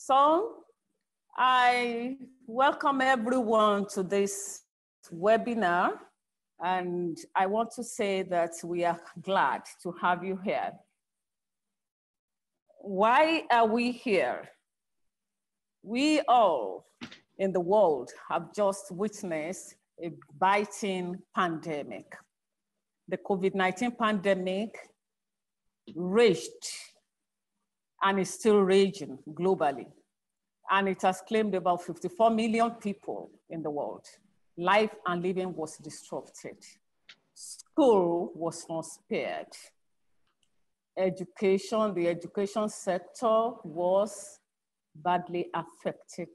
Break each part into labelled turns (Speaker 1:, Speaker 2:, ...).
Speaker 1: So I welcome everyone to this webinar, and I want to say that we are glad to have you here. Why are we here? We all in the world have just witnessed a biting pandemic. The COVID-19 pandemic raged and is still raging globally. And it has claimed about 54 million people in the world. Life and living was disrupted. School was not spared. Education, the education sector was badly affected.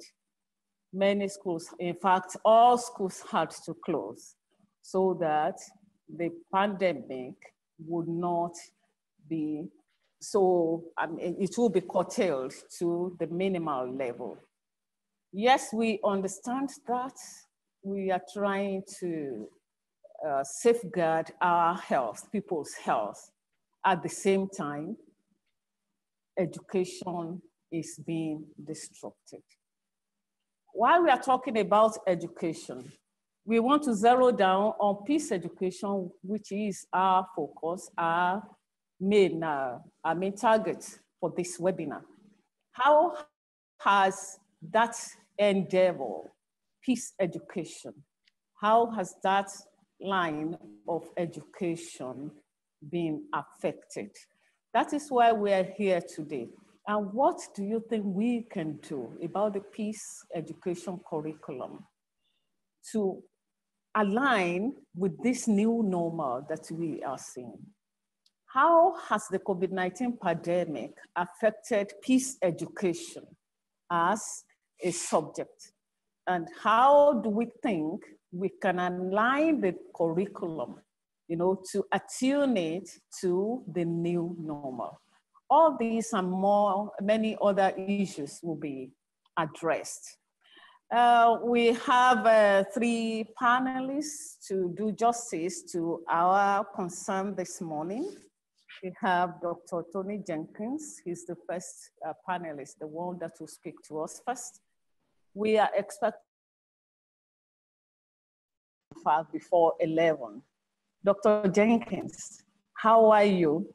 Speaker 1: Many schools, in fact, all schools had to close so that the pandemic would not be it will be curtailed to the minimal level. Yes, we understand that we are trying to safeguard our health, people's health. At the same time, education is being disrupted. While we are talking about education, we want to zero down on peace education, which is our focus, our main target for this webinar. How has that endeavor, peace education, how has that line of education been affected? That is why we are here today. And what do you think we can do about the peace education curriculum to align with this new normal that we are seeing? How has the COVID-19 pandemic affected peace education as a subject? And how do we think we can align the curriculum, to attune it to the new normal? All these and many other issues will be addressed. We have 3 panelists to do justice to our concern this morning. We have Dr. Tony Jenkins. He's the first panelist, the one that will speak to us first. We are expecting before 11. Dr. Jenkins, how are you?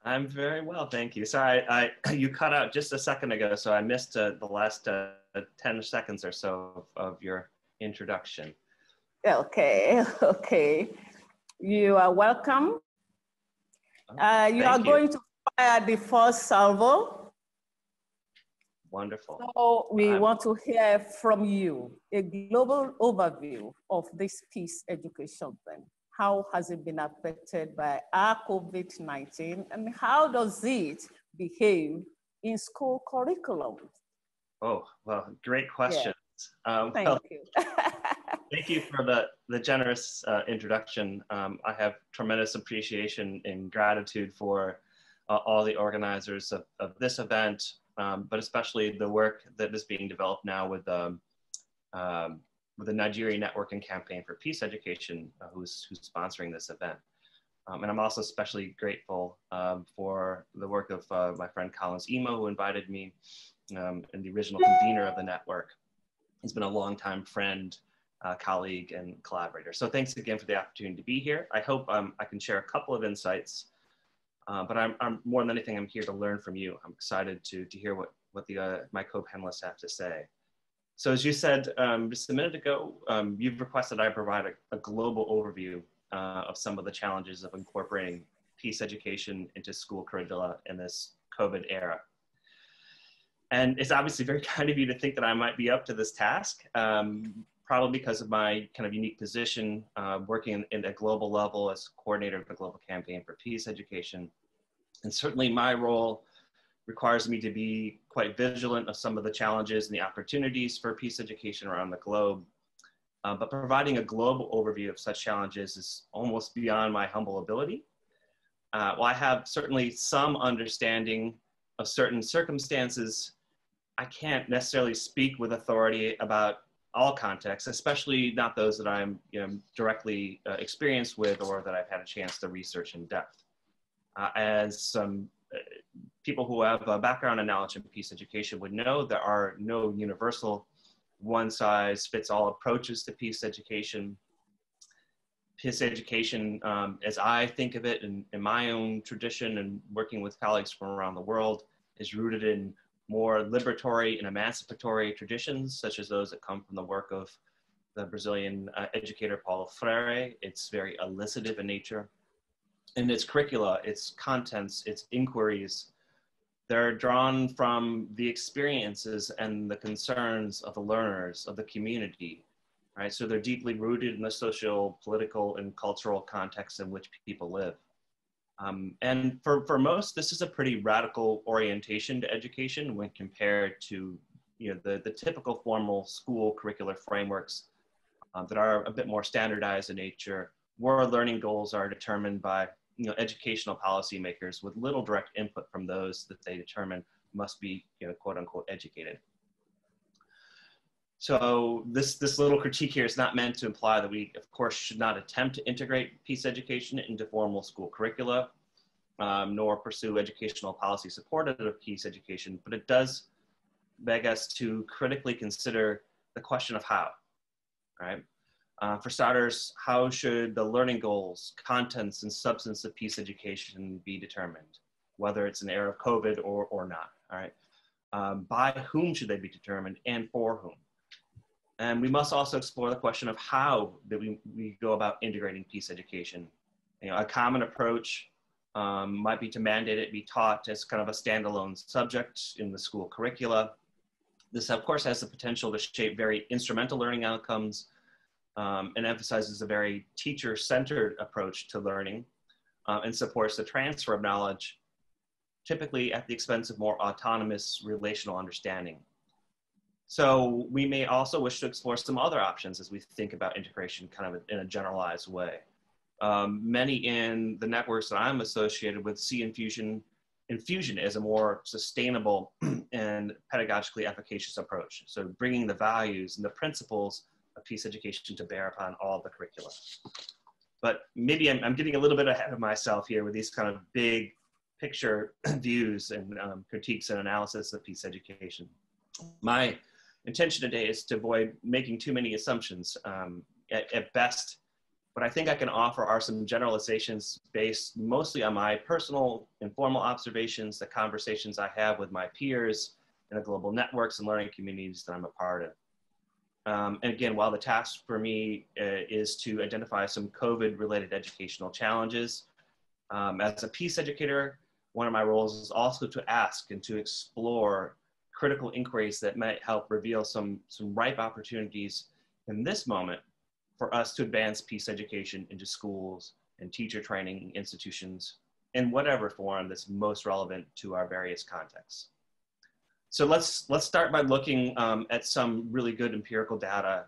Speaker 2: I'm very well, thank you. Sorry, you cut out just a second ago, so I missed the last 10 seconds or so of your introduction.
Speaker 1: Okay. You are welcome. You are going to fire the first salvo.
Speaker 2: Wonderful.
Speaker 1: So we want to hear from you a global overview of this peace education thing. How has it been affected by our COVID-19, and how does it behave in school curriculum?
Speaker 2: Oh, well, great questions.
Speaker 1: Yeah. Thank you.
Speaker 2: Thank you for the generous introduction. I have tremendous appreciation and gratitude for all the organizers of this event, but especially the work that is being developed now with the Nigerian Networking Campaign for Peace Education, who's sponsoring this event. And I'm also especially grateful for the work of my friend Collins Emo, who invited me, and the original convener of the network. He's been a longtime friend, colleague, and collaborator. So thanks again for the opportunity to be here. I hope I can share a couple of insights, but I'm more than anything, I'm here to learn from you. I'm excited to hear what my co-panelists have to say. So as you said just a minute ago, you've requested I provide a global overview of some of the challenges of incorporating peace education into school curricula in this COVID era. And it's obviously very kind of you to think that I might be up to this task, probably because of my kind of unique position working in a global level as coordinator of the Global Campaign for Peace Education. And certainly my role requires me to be quite vigilant of some of the challenges and the opportunities for peace education around the globe. But providing a global overview of such challenges is almost beyond my humble ability. While I have certainly some understanding of certain circumstances, I can't necessarily speak with authority about all contexts, especially not those that I'm directly experienced with or that I've had a chance to research in depth. As some people who have a background and knowledge in peace education would know there are no universal one-size-fits-all approaches to peace education. Peace education, as I think of it in my own tradition and working with colleagues from around the world, is rooted in more liberatory and emancipatory traditions, such as those that come from the work of the Brazilian educator Paulo Freire. It's very elicitive in nature. And its curricula, its contents, its inquiries, they're drawn from the experiences and the concerns of the learners, of the community, right? So they're deeply rooted in the social, political, and cultural context in which people live. And for most, this is a pretty radical orientation to education when compared to, you know, the typical formal school curricular frameworks that are a bit more standardized in nature, where learning goals are determined by, you know, educational policymakers with little direct input from those that they determine must be, you know, quote unquote educated. So this little critique here is not meant to imply that we, of course, should not attempt to integrate peace education into formal school curricula, nor pursue educational policy supportive of peace education, but it does beg us to critically consider the question of how, right? For starters, how should the learning goals, contents, and substance of peace education be determined, whether it's an era of COVID or not, all right? By whom should they be determined and for whom? And we must also explore the question of how that we go about integrating peace education. You know, a common approach might be to mandate it be taught as kind of a standalone subject in the school curricula. This, of course, has the potential to shape very instrumental learning outcomes and emphasizes a very teacher-centered approach to learning and supports the transfer of knowledge, typically at the expense of more autonomous relational understanding. So we may also wish to explore some other options as we think about integration kind of in a generalized way. Many in the networks that I'm associated with see infusion as a more sustainable and pedagogically efficacious approach. So bringing the values and the principles of peace education to bear upon all the curricula. But maybe I'm getting a little bit ahead of myself here with these kind of big picture views and critiques and analysis of peace education. My intention today is to avoid making too many assumptions. At best, what I think I can offer are some generalizations based mostly on my personal informal observations, the conversations I have with my peers in the global networks and learning communities that I'm a part of. And again, while the task for me is to identify some COVID-related educational challenges, as a peace educator, one of my roles is also to ask and to explore critical inquiries that might help reveal some ripe opportunities in this moment for us to advance peace education into schools and teacher training institutions in whatever form that's most relevant to our various contexts. So let's start by looking at some really good empirical data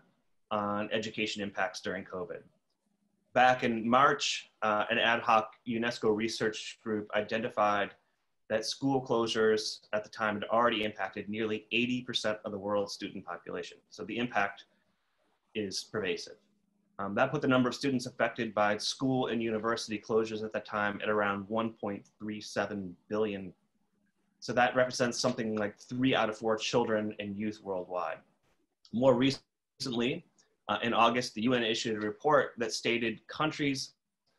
Speaker 2: on education impacts during COVID. Back in March, an ad hoc UNESCO research group identified that school closures at the time had already impacted nearly 80% of the world's student population. So the impact is pervasive. That put the number of students affected by school and university closures at that time at around 1.37 billion. So that represents something like 3 out of 4 children and youth worldwide. More recently, in August, the UN issued a report that stated countries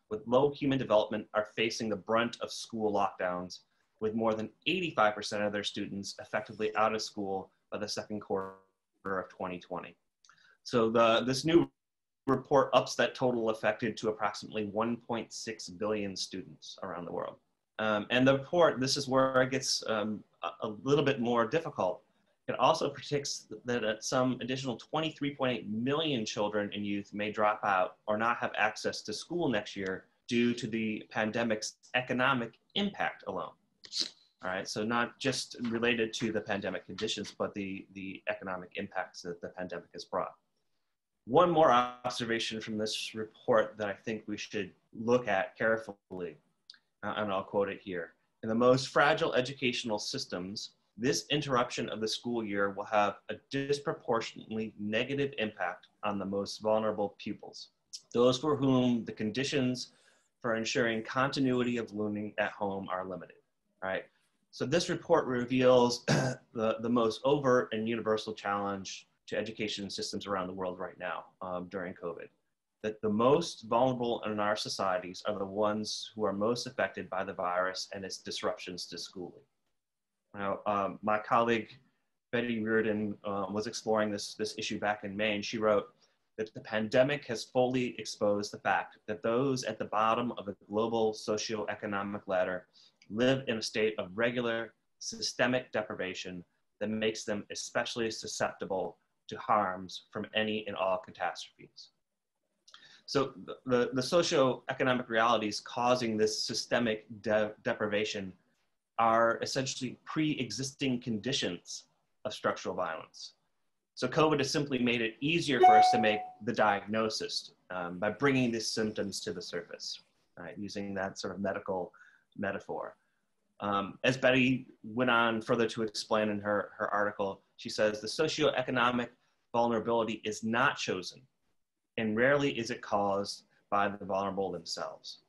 Speaker 2: with low human development are facing the brunt of school lockdowns, with more than 85% of their students effectively out of school by the second quarter of 2020. So this new report ups that total affected to approximately 1.6 billion students around the world. And the report, this is where it gets a little bit more difficult. It also predicts that some additional 23.8 million children and youth may drop out or not have access to school next year due to the pandemic's economic impact alone. All right, so not just related to the pandemic conditions, but the economic impacts that the pandemic has brought. One more observation from this report that I think we should look at carefully, and I'll quote it here. In the most fragile educational systems, this interruption of the school year will have a disproportionately negative impact on the most vulnerable pupils, those for whom the conditions for ensuring continuity of learning at home are limited, right? So this report reveals the most overt and universal challenge to education systems around the world right now during COVID. That the most vulnerable in our societies are the ones who are most affected by the virus and its disruptions to schooling. Now, my colleague, Betty Reardon, was exploring this issue back in May, and she wrote that the pandemic has fully exposed the fact that those at the bottom of the global socioeconomic ladder live in a state of regular systemic deprivation that makes them especially susceptible to harms from any and all catastrophes. So the socioeconomic realities causing this systemic deprivation are essentially pre-existing conditions of structural violence. So COVID has simply made it easier for us to make the diagnosis by bringing these symptoms to the surface, right? Using that sort of medical metaphor. As Betty went on further to explain in her article, she says the socioeconomic vulnerability is not chosen, and rarely is it caused by the vulnerable themselves.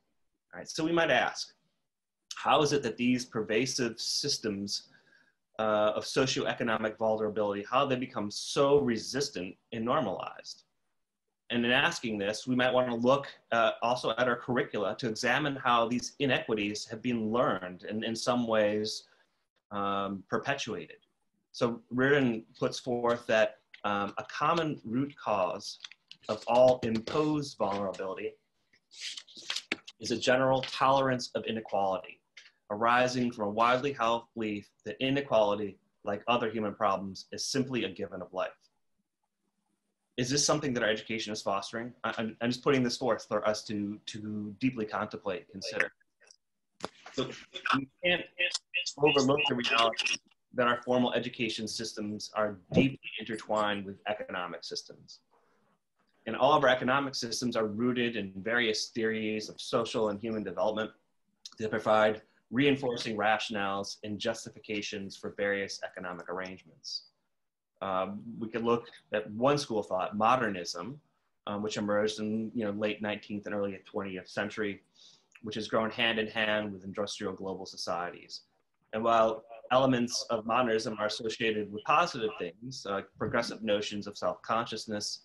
Speaker 2: All right, so we might ask, how is it that these pervasive systems of socioeconomic vulnerability, how they become so resistant and normalized? And in asking this, we might want to look also at our curricula to examine how these inequities have been learned and in some ways perpetuated. So Reardon puts forth that a common root cause of all imposed vulnerability is a general tolerance of inequality, arising from a widely held belief that inequality, like other human problems, is simply a given of life. Is this something that our education is fostering? I'm just putting this forth for us to deeply contemplate, consider. So we can't overlook the reality that our formal education systems are deeply intertwined with economic systems. And all of our economic systems are rooted in various theories of social and human development that provide reinforcing rationales and justifications for various economic arrangements. We could look at one school of thought, modernism, which emerged in late 19th and early 20th century, which has grown hand in hand with industrial global societies. And while elements of modernism are associated with positive things, like progressive notions of self-consciousness,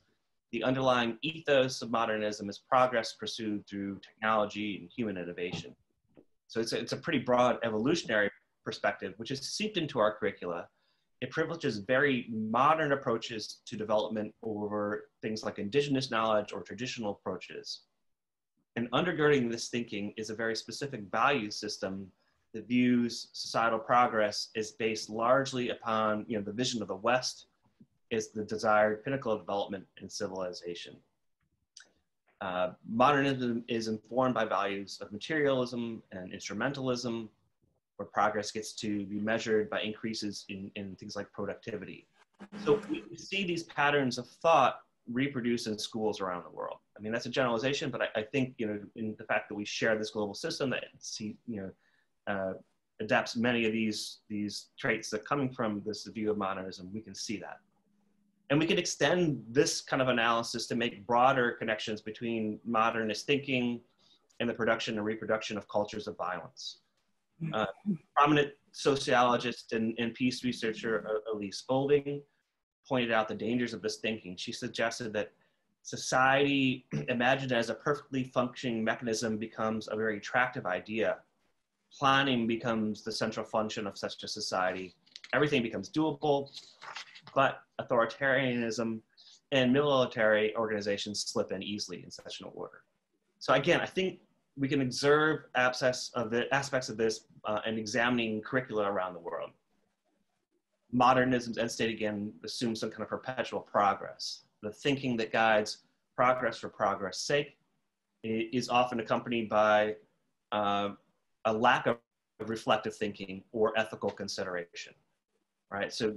Speaker 2: the underlying ethos of modernism is progress pursued through technology and human innovation. So it's a pretty broad evolutionary perspective, which is seeped into our curricula. It privileges very modern approaches to development over things like indigenous knowledge or traditional approaches. And undergirding this thinking is a very specific value system that views societal progress as based largely upon the vision of the West is the desired pinnacle of development and civilization. Modernism is informed by values of materialism and instrumentalism, where progress gets to be measured by increases in things like productivity. So we see these patterns of thought reproduced in schools around the world. I mean, that's a generalization, but I think, in the fact that we share this global system that adapts many of these traits that coming from this view of modernism, we can see that. And we can extend this kind of analysis to make broader connections between modernist thinking and the production and reproduction of cultures of violence. Prominent sociologist and peace researcher Elise Spaulding pointed out the dangers of this thinking. She suggested that society imagined as a perfectly functioning mechanism becomes a very attractive idea. Planning becomes the central function of such a society. Everything becomes doable, but authoritarianism and military organizations slip in easily in such an order. So again, I think we can observe aspects of this in examining curricula around the world. Modernism's end state, again, assumes some kind of perpetual progress. The thinking that guides progress for progress' sake is often accompanied by a lack of reflective thinking or ethical consideration, right? So,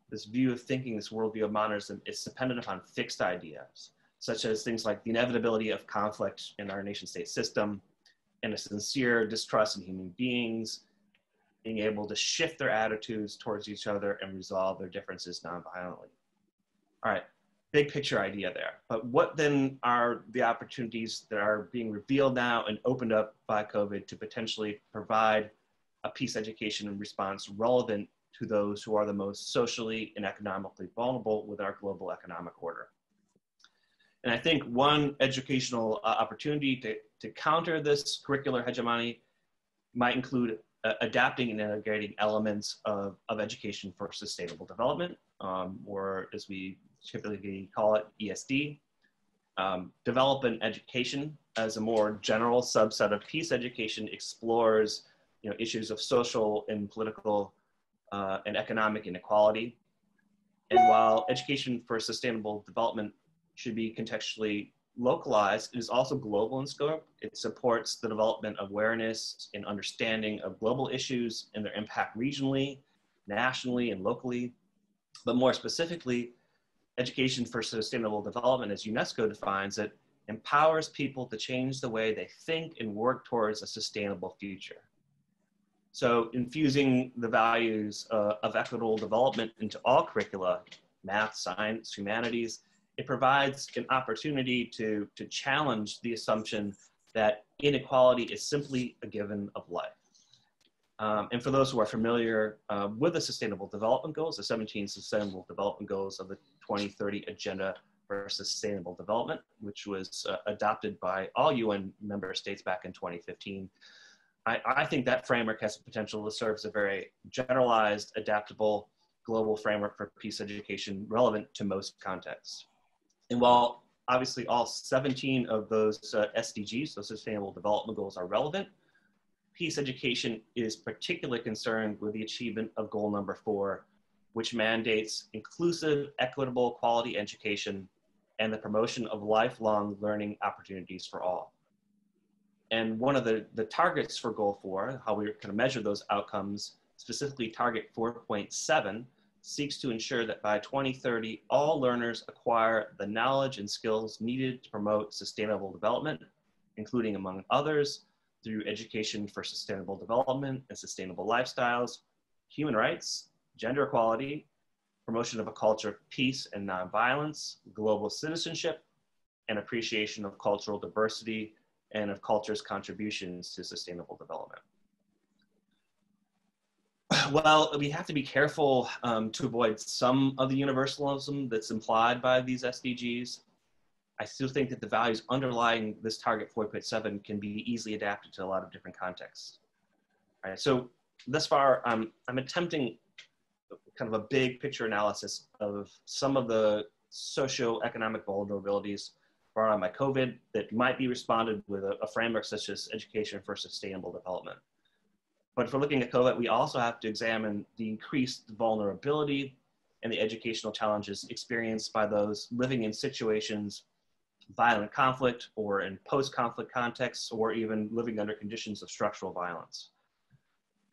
Speaker 2: this view of thinking, this worldview of modernism, is dependent upon fixed ideas, such as things like the inevitability of conflict in our nation-state system, and a sincere distrust in human beings, being able to shift their attitudes towards each other and resolve their differences nonviolently. All right, big picture idea there. But what then are the opportunities that are being revealed now and opened up by COVID to potentially provide a peace education and response relevant to those who are the most socially and economically vulnerable with our global economic order. And I think one educational opportunity to counter this curricular hegemony might include adapting and integrating elements of education for sustainable development, or as we typically call it, ESD. Development education as a more general subset of peace education explores issues of social and political and economic inequality. And while education for sustainable development should be contextually localized, it is also global in scope. It supports the development of awareness and understanding of global issues and their impact regionally, nationally, and locally. But more specifically, education for sustainable development, as UNESCO defines it, empowers people to change the way they think and work towards a sustainable future. So infusing the values of equitable development into all curricula, math, science, humanities, it provides an opportunity to challenge the assumption that inequality is simply a given of life. And for those who are familiar with the Sustainable Development Goals, the 17 Sustainable Development Goals of the 2030 Agenda for Sustainable Development, which was adopted by all UN member states back in 2015, I think that framework has the potential to serve as a very generalized, adaptable, global framework for peace education relevant to most contexts. And while obviously all 17 of those SDGs, those Sustainable Development Goals, are relevant, peace education is particularly concerned with the achievement of goal number 4, which mandates inclusive, equitable, quality education and the promotion of lifelong learning opportunities for all. And one of the targets for goal 4, how we kind of measure those outcomes, specifically target 4.7, seeks to ensure that by 2030, all learners acquire the knowledge and skills needed to promote sustainable development, including, among others, through education for sustainable development and sustainable lifestyles, human rights, gender equality, promotion of a culture of peace and nonviolence, global citizenship, and appreciation of cultural diversity and of culture's contributions to sustainable development. Well, we have to be careful to avoid some of the universalism that's implied by these SDGs. I still think that the values underlying this target 4.7 can be easily adapted to a lot of different contexts. All right, so thus far, I'm attempting kind of a big picture analysis of some of the socioeconomic vulnerabilities brought on by COVID that might be responded with a framework such as education for sustainable development. But if we're looking at COVID, we also have to examine the increased vulnerability and the educational challenges experienced by those living in situations of violent conflict or in post-conflict contexts, or even living under conditions of structural violence.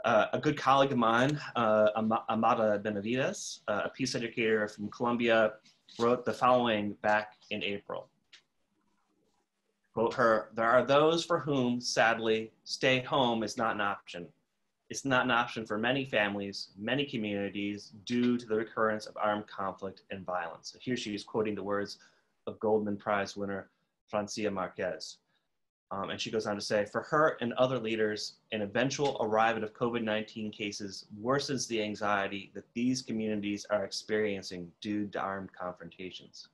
Speaker 2: A good colleague of mine, Amada Benavides, a peace educator from Colombia, wrote the following back in April. Quote her, "There are those for whom, sadly, stay home is not an option. It's not an option for many families, many communities, due to the recurrence of armed conflict and violence." So here she is quoting the words of Goldman Prize winner Francia Marquez. And she goes on to say, "For her and other leaders, an eventual arrival of COVID-19 cases worsens the anxiety that these communities are experiencing due to armed confrontations."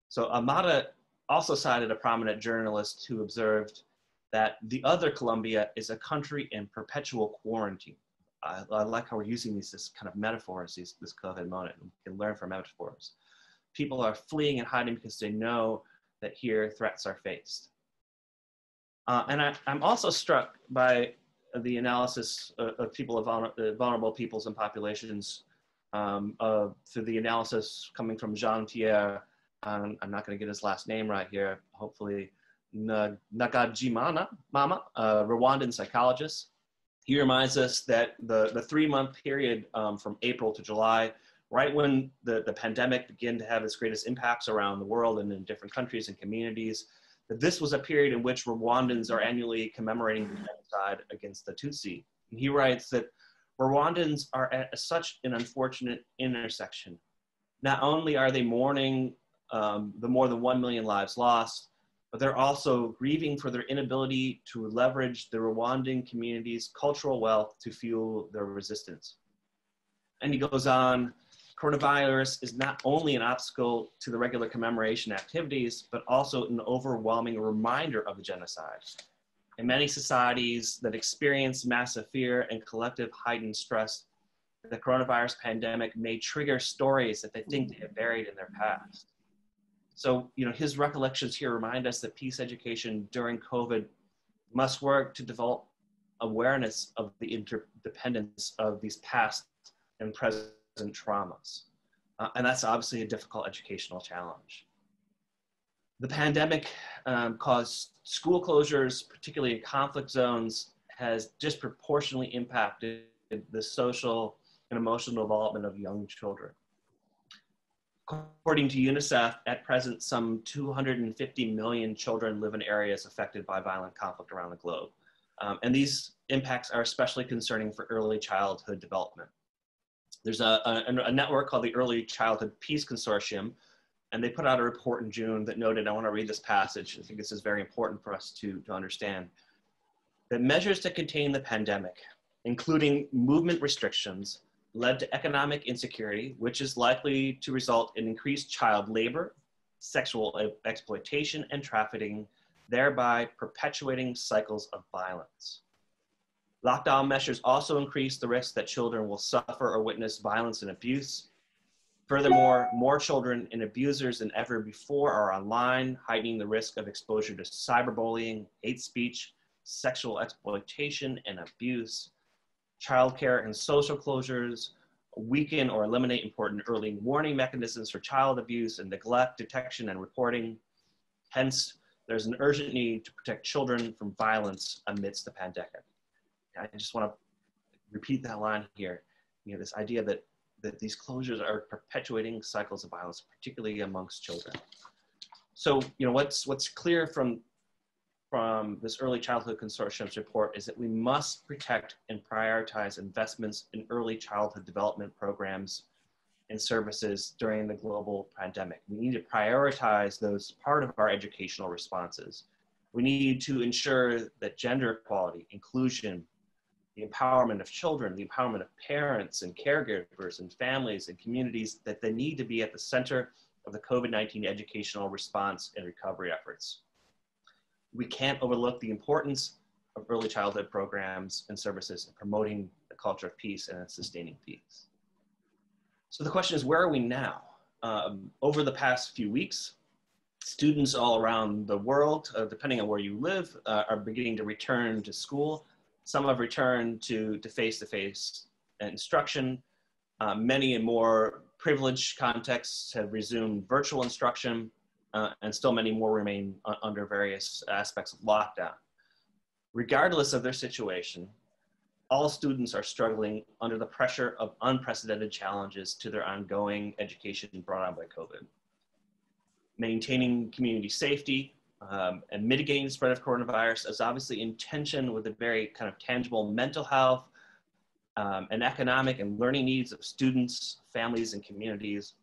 Speaker 2: So Amada also cited a prominent journalist who observed that the other Colombia is a country in perpetual quarantine. I like how we're using this kind of metaphors, this COVID moment. We can learn from metaphors. People are fleeing and hiding because they know that here threats are faced. And I'm also struck by the analysis of people of vulnerable peoples and populations through the analysis coming from Jean-Pierre, I'm not going to get his last name right here, hopefully, Nagajimana Mama, a Rwandan psychologist. He reminds us that the 3-month period from April to July, right when the pandemic began to have its greatest impacts around the world and in different countries and communities, that this was a period in which Rwandans are annually commemorating the genocide against the Tutsi. And he writes that Rwandans are at such an unfortunate intersection. Not only are they mourning the more than 1 million lives lost, but they're also grieving for their inability to leverage the Rwandan community's cultural wealth to fuel their resistance. And he goes on, coronavirus is not only an obstacle to the regular commemoration activities, but also an overwhelming reminder of the genocide. In many societies that experience massive fear and collective heightened stress, the coronavirus pandemic may trigger stories that they think they have buried in their past. So, his recollections here remind us that peace education during COVID must work to develop awareness of the interdependence of these past and present traumas. And that's obviously a difficult educational challenge. The pandemic caused school closures, particularly in conflict zones, has disproportionately impacted the social and emotional development of young children. According to UNICEF, at present, some 250 million children live in areas affected by violent conflict around the globe. And these impacts are especially concerning for early childhood development. There's a network called the Early Childhood Peace Consortium, and they put out a report in June that noted, I want to read this passage, I think this is very important for us to understand, that measures to contain the pandemic, including movement restrictions, led to economic insecurity, which is likely to result in increased child labor, sexual exploitation, and trafficking, thereby perpetuating cycles of violence. Lockdown measures also increase the risk that children will suffer or witness violence and abuse. Furthermore, more children and abusers than ever before are online, heightening the risk of exposure to cyberbullying, hate speech, sexual exploitation and abuse. Childcare and social closures weaken or eliminate important early warning mechanisms for child abuse and neglect, detection, and reporting. Hence, there's an urgent need to protect children from violence amidst the pandemic. I just want to repeat that line here. This idea that these closures are perpetuating cycles of violence, particularly amongst children. So, what's clear from this Early Childhood Consortium's report is that we must protect and prioritize investments in early childhood development programs and services during the global pandemic. We need to prioritize those part of our educational responses. We need to ensure that gender equality, inclusion, the empowerment of children, the empowerment of parents and caregivers and families and communities, that they need to be at the center of the COVID-19 educational response and recovery efforts. We can't overlook the importance of early childhood programs and services in promoting the culture of peace and sustaining peace. So the question is, where are we now? Over the past few weeks, students all around the world, depending on where you live, are beginning to return to school. Some have returned to face-to-face instruction. Many in more privileged contexts have resumed virtual instruction, and still many more remain under various aspects of lockdown. Regardless of their situation, all students are struggling under the pressure of unprecedented challenges to their ongoing education brought on by COVID. Maintaining community safety and mitigating the spread of coronavirus is obviously in tension with the very kind of tangible mental health and economic and learning needs of students, families, and communities.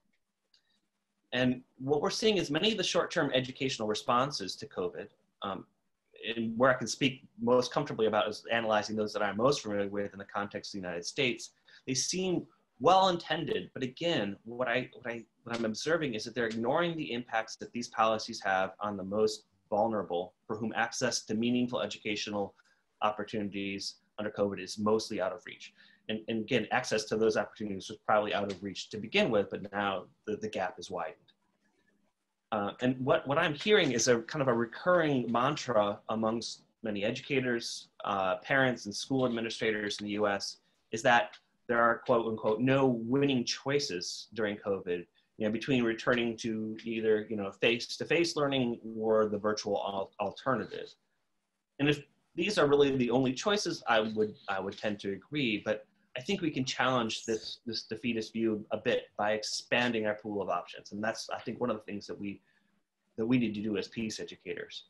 Speaker 2: And what we're seeing is many of the short-term educational responses to COVID, and where I can speak most comfortably about is analyzing those that I'm most familiar with in the context of the United States. They seem well-intended, but again, what I'm observing is that they're ignoring the impacts that these policies have on the most vulnerable, for whom access to meaningful educational opportunities under COVID is mostly out of reach. And again, access to those opportunities was probably out of reach to begin with, but now the gap is widened. And what I'm hearing is a kind of a recurring mantra amongst many educators, parents, and school administrators in the US is that there are, quote unquote, no winning choices during COVID, between returning to either, face-to-face learning or the virtual alternative. And if these are really the only choices, I would tend to agree, but I think we can challenge this defeatist view a bit by expanding our pool of options. And that's, I think, one of the things that we need to do as peace educators.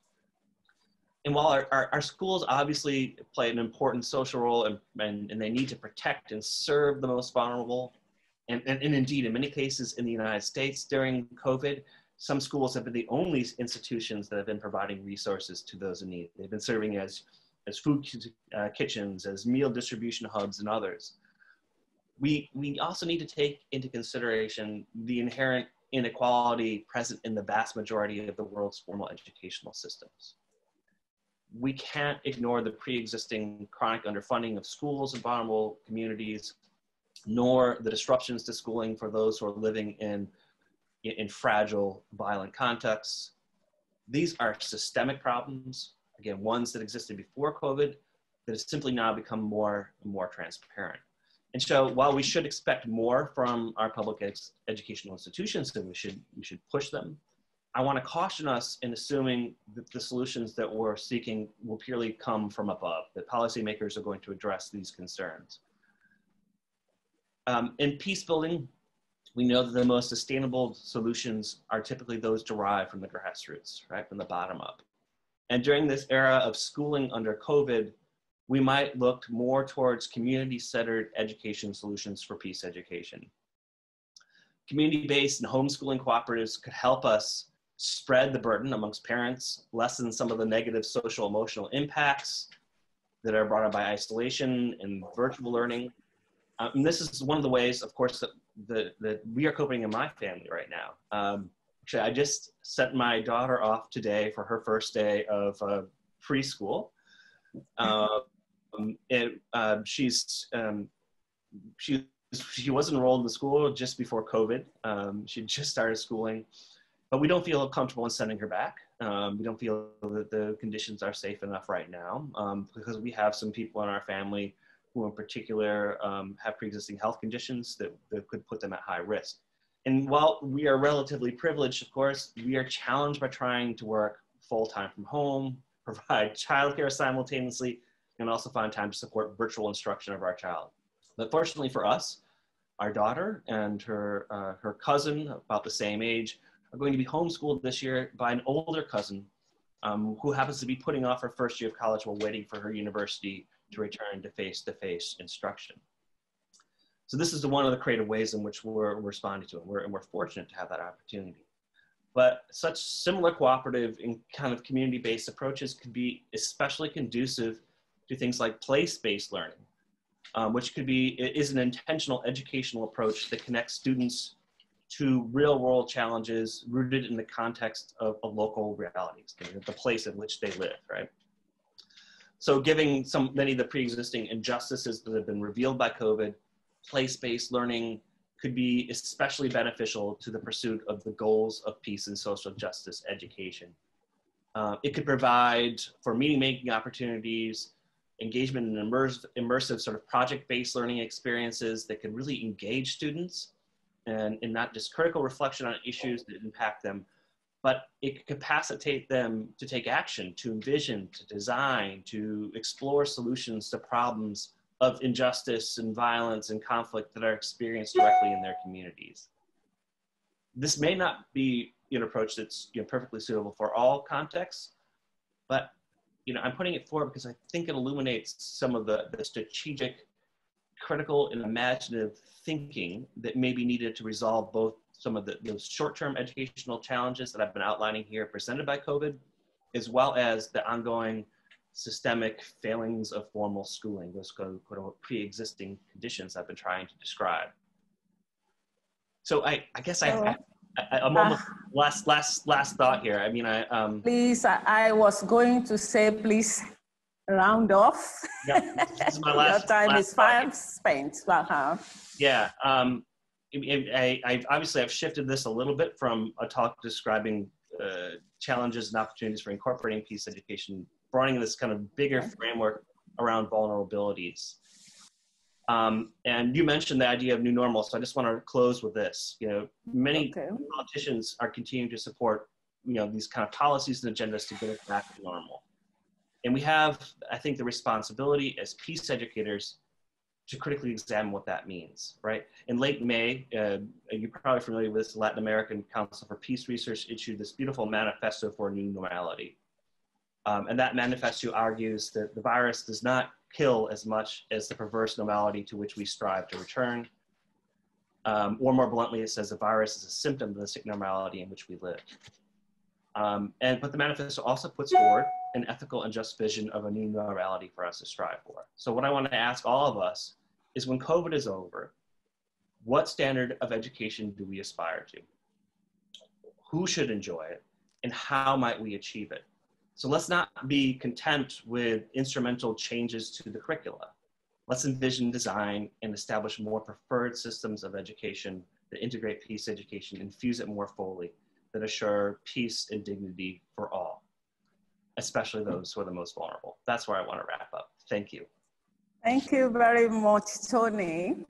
Speaker 2: And while our schools obviously play an important social role and they need to protect and serve the most vulnerable, and indeed in many cases in the United States during COVID, some schools have been the only institutions that have been providing resources to those in need. They've been serving as food kitchens, as meal distribution hubs, and others. We also need to take into consideration the inherent inequality present in the vast majority of the world's formal educational systems. We can't ignore the pre-existing chronic underfunding of schools in vulnerable communities, nor the disruptions to schooling for those who are living in fragile, violent contexts. These are systemic problems, again, ones that existed before COVID, that have simply now become more and more transparent. And so while we should expect more from our public educational institutions, and we should push them, I want to caution us in assuming that the solutions that we're seeking will purely come from above, that policymakers are going to address these concerns. In peace building, we know that the most sustainable solutions are typically those derived from the grassroots, right, from the bottom up. And during this era of schooling under COVID, we might look more towards community-centered education solutions for peace education. Community-based and homeschooling cooperatives could help us spread the burden amongst parents, lessen some of the negative social emotional impacts that are brought on by isolation and virtual learning. And this is one of the ways, of course, that we are coping in my family right now. Actually, I just sent my daughter off today for her first day of preschool. She was enrolled in the school just before COVID. She just started schooling, but we don't feel comfortable in sending her back. We don't feel that the conditions are safe enough right now because we have some people in our family who in particular have pre-existing health conditions that could put them at high risk. And while we are relatively privileged, of course, we are challenged by trying to work full-time from home, provide childcare simultaneously, and also find time to support virtual instruction of our child. But fortunately for us, our daughter and her cousin, about the same age, are going to be homeschooled this year by an older cousin who happens to be putting off her first year of college while waiting for her university to return to face-to-face instruction. So this is one of the creative ways in which we're responding to it, and we're fortunate to have that opportunity. But such similar cooperative and kind of community-based approaches could be especially conducive to things like place-based learning, which is an intentional educational approach that connects students to real-world challenges rooted in the context of local realities, the place in which they live, right? So giving many of the pre-existing injustices that have been revealed by COVID, place-based learning could be especially beneficial to the pursuit of the goals of peace and social justice education. It could provide for meaning-making opportunities, engagement in immersive sort of project-based learning experiences that can really engage students and not just critical reflection on issues that impact them, but it could capacitate them to take action, to envision, to design, to explore solutions to problems of injustice and violence and conflict that are experienced directly in their communities. This may not be an approach that's perfectly suitable for all contexts, but I'm putting it forward because I think it illuminates some of the strategic, critical, and imaginative thinking that may be needed to resolve both some of those short-term educational challenges that I've been outlining here presented by COVID, as well as the ongoing systemic failings of formal schooling, those pre-existing conditions I've been trying to describe. So I guess I'm almost last thought here. I mean,
Speaker 1: please, I was going to say, please round off.
Speaker 2: Yeah, this is my last.
Speaker 1: Your time
Speaker 2: last
Speaker 1: is fine spent.
Speaker 2: Yeah. I've shifted this a little bit from a talk describing challenges and opportunities for incorporating peace education, broadening this kind of bigger framework around vulnerabilities. And you mentioned the idea of new normal, so I just want to close with this. Many politicians are continuing to support, these kind of policies and agendas to get us back to normal. And we have, I think, the responsibility as peace educators to critically examine what that means, right? In late May, you're probably familiar with this, the Latin American Council for Peace Research issued this beautiful manifesto for a new normality. And that manifesto argues that the virus does not kill as much as the perverse normality to which we strive to return. Or more bluntly, it says the virus is a symptom of the sick normality in which we live. But the manifesto also puts forward an ethical and just vision of a new normality for us to strive for. So what I want to ask all of us is, when COVID is over, what standard of education do we aspire to? Who should enjoy it? And how might we achieve it? So let's not be content with instrumental changes to the curricula. Let's envision, design, and establish more preferred systems of education that integrate peace education, infuse it more fully, that assure peace and dignity for all, especially those who are the most vulnerable. That's where I want to wrap up. Thank you.
Speaker 1: Thank you very much, Tony.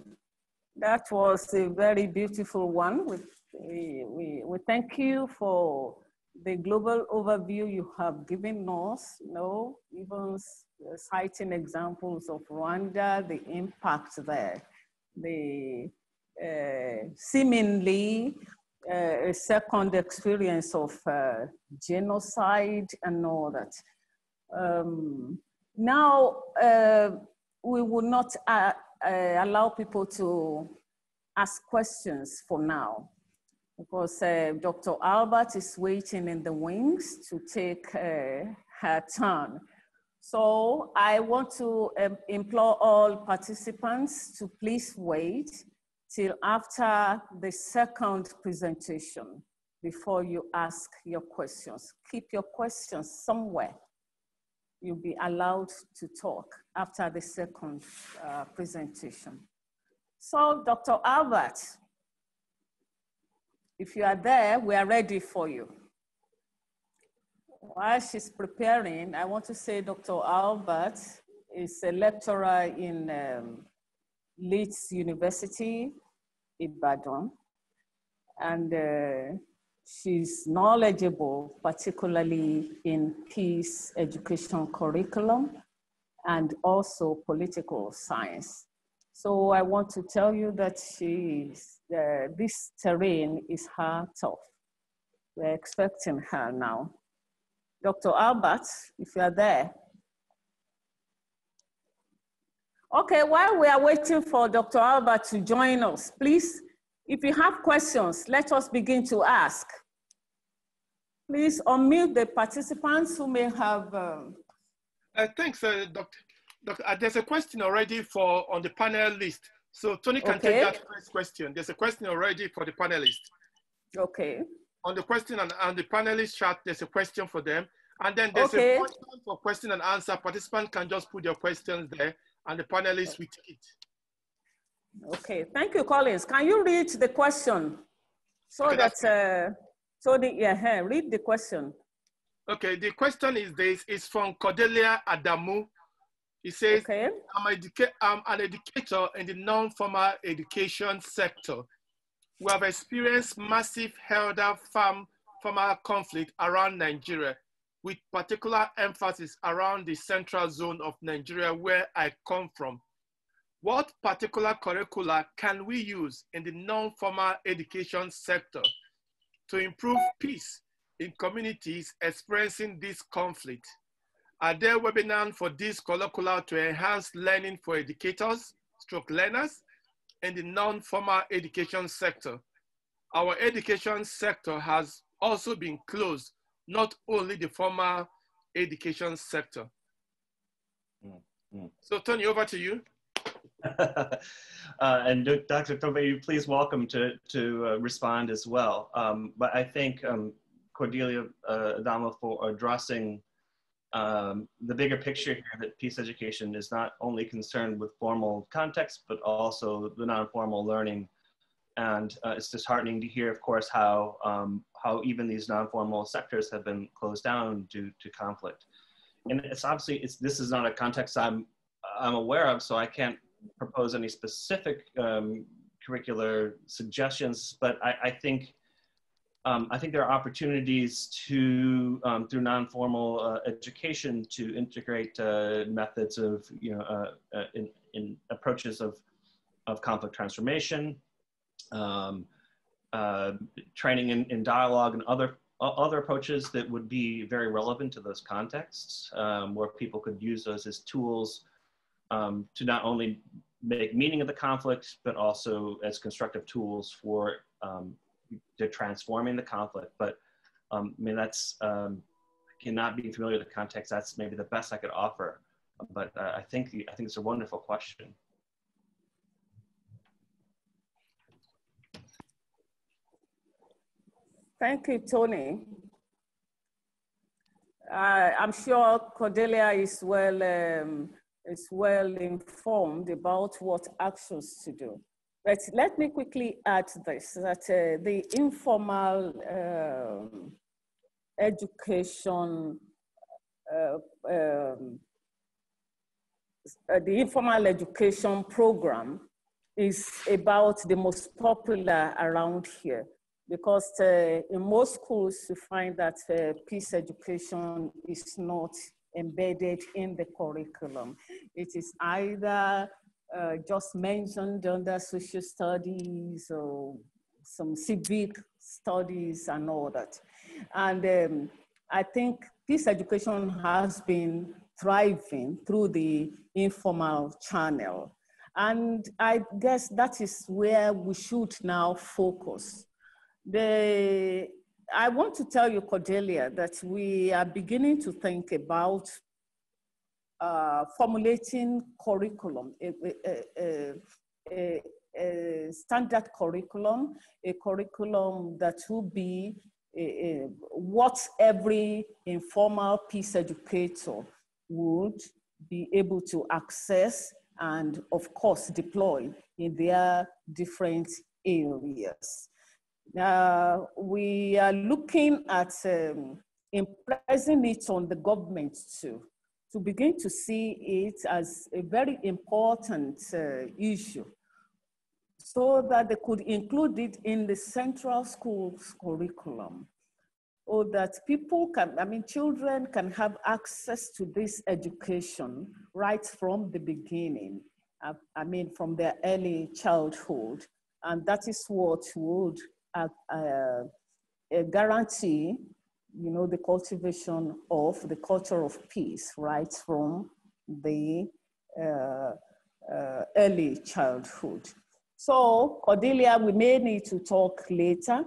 Speaker 1: That was a very beautiful one. We thank you for the global overview you have given us, even citing examples of Rwanda, the impact there, the seemingly a second experience of genocide and all that. Now, we will not allow people to ask questions for now, because Dr. Albert is waiting in the wings to take her turn. So I want to implore all participants to please wait till after the second presentation before you ask your questions. Keep your questions somewhere. You'll be allowed to talk after the second presentation. So Dr. Albert, if you are there, we are ready for you. While she's preparing, I want to say Dr. Albert is a lecturer in Leeds University, Ibadan, and she's knowledgeable, particularly in peace education curriculum and also political science. So I want to tell you that this terrain is her tough. We're expecting her now. Dr. Albert, if you're there. Okay, while we are waiting for Dr. Albert to join us, please, if you have questions, let us begin to ask. Please unmute the participants who may have...
Speaker 3: Thanks, Doctor. There's a question already on the panel list. So Tony can take that first question. There's a question already for the panelists.
Speaker 1: Okay.
Speaker 3: On the question and the panelist chat, there's a question for them. And then there's a question for question and answer. Participants can just put their questions there and the panelists will take it.
Speaker 1: Okay, thank you, Collins. Can you read the question? So
Speaker 3: okay,
Speaker 1: read the question.
Speaker 3: Okay, the question is this, it's from Cordelia Adamu. He says, I'm an educator in the non-formal education sector. We have experienced massive elder-farmer conflict around Nigeria, with particular emphasis around the central zone of Nigeria where I come from. What particular curricula can we use in the non-formal education sector to improve peace in communities experiencing this conflict? Are there webinars for this curricula to enhance learning for educators, learners in the non-formal education sector? Our education sector has also been closed, not only the formal education sector. So Tony, over to you.
Speaker 2: And Dr. Tobe, please welcome to respond as well. But I thank Cordelia Adamo for addressing the bigger picture here, that peace education is not only concerned with formal context, but also the non-formal learning. And it's disheartening to hear, of course, how even these non-formal sectors have been closed down due to conflict. And it's obviously, this is not a context I'm aware of, so I can't propose any specific curricular suggestions, but I think there are opportunities to, through non-formal education, to integrate methods of, in approaches of conflict transformation, training in dialogue and other approaches that would be very relevant to those contexts, where people could use those as tools to not only make meaning of the conflict, but also as constructive tools for to transforming the conflict. But I mean, that's, cannot be familiar with the context. That's maybe the best I could offer. But I think it's a wonderful question.
Speaker 1: Thank you, Tony. I'm sure Cordelia is well informed about what actions to do. But let me quickly add this, that the informal education, the informal education program is about the most popular around here, because in most schools you find that peace education is not embedded in the curriculum. It is either just mentioned under social studies or some civic studies and all that. And I think peace education has been thriving through the informal channel. And I guess that is where we should now focus. I want to tell you, Cordelia, that we are beginning to think about formulating curriculum, a standard curriculum, a curriculum that will be what every informal peace educator would be able to access and, of course, deploy in their different areas. We are looking at impressing it on the government too, to begin to see it as a very important issue, so that they could include it in the central school's curriculum, or that people can, I mean, children can have access to this education right from the beginning, I mean, from their early childhood. And that is what would guarantee, you know, the cultivation of the culture of peace right from the early childhood. So, Cordelia, we may need to talk later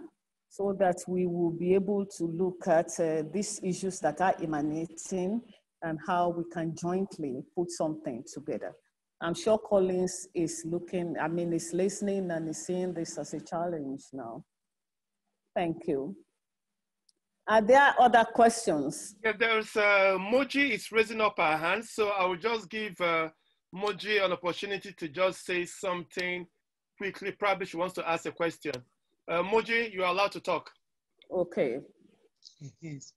Speaker 1: so that we will be able to look at these issues that are emanating and how we can jointly put something together. I'm sure Collins is looking, I mean, is listening and is seeing this as a challenge now. Thank you. Are there other questions?
Speaker 3: Yeah, there's Moji is raising up her hand, so I will just give Moji an opportunity to just say something quickly. Probably she wants to ask a question. Moji, you are allowed to talk.
Speaker 1: Okay.
Speaker 4: Yes,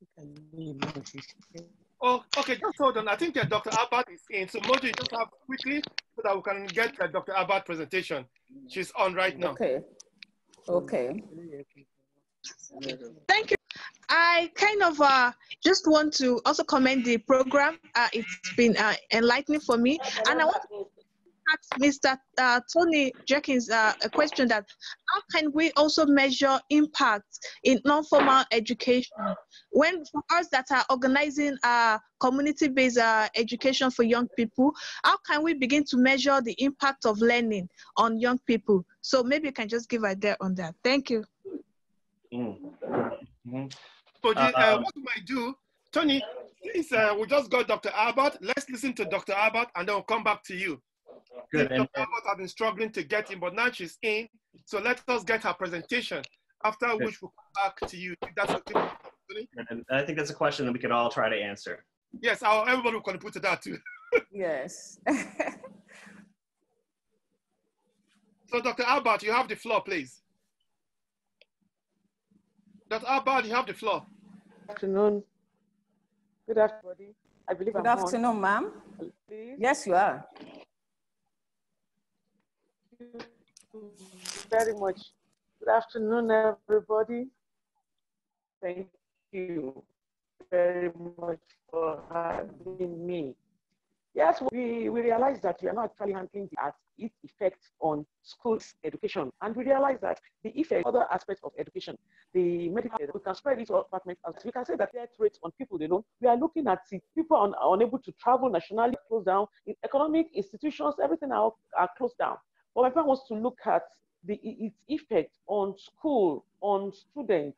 Speaker 3: Oh, okay, just hold on. I think Dr. Albert is in. So Moji, just have quickly so that we can get Dr. Albert presentation. She's on right now.
Speaker 1: Okay. Okay.
Speaker 5: Thank you. I kind of just want to also commend the program. It's been enlightening for me. And I want to ask Mr. Tony Jenkins a question that how can we also measure impact in non-formal education? When for us that are organizing community-based education for young people, how can we begin to measure the impact of learning on young people? So maybe you can just give a dare on that. Thank you.
Speaker 3: What we might do, Tony, please, we just got Dr. Albert. Let's listen to Dr. Albert and then we'll come back to you.
Speaker 2: Good.
Speaker 3: Dr. Albert has been struggling to get in, but now she's in. So let us get her presentation, after which we'll come back to you. If that's okay, Tony?
Speaker 2: And I think that's a question that we could all try to answer.
Speaker 3: Yes, everybody will contribute to that too.
Speaker 1: Yes.
Speaker 3: So Dr. Albert, you have the floor, please. Dr. Albert, you have the floor.
Speaker 4: Good afternoon. Good afternoon. I believe
Speaker 1: Good afternoon, ma'am. Yes, you are.
Speaker 4: Thank you very much. Good afternoon, everybody. Thank you very much for having me. Yes, we realize that we are not actually handling the art its effect on schools education. And we realize that the effect, other aspects of education, the medical, we can spread it to other departments. We can say that death rates on people, we are looking at people are unable to travel nationally, closed down, in economic institutions, everything are closed down. But my friend wants to look at its effect on school, on students,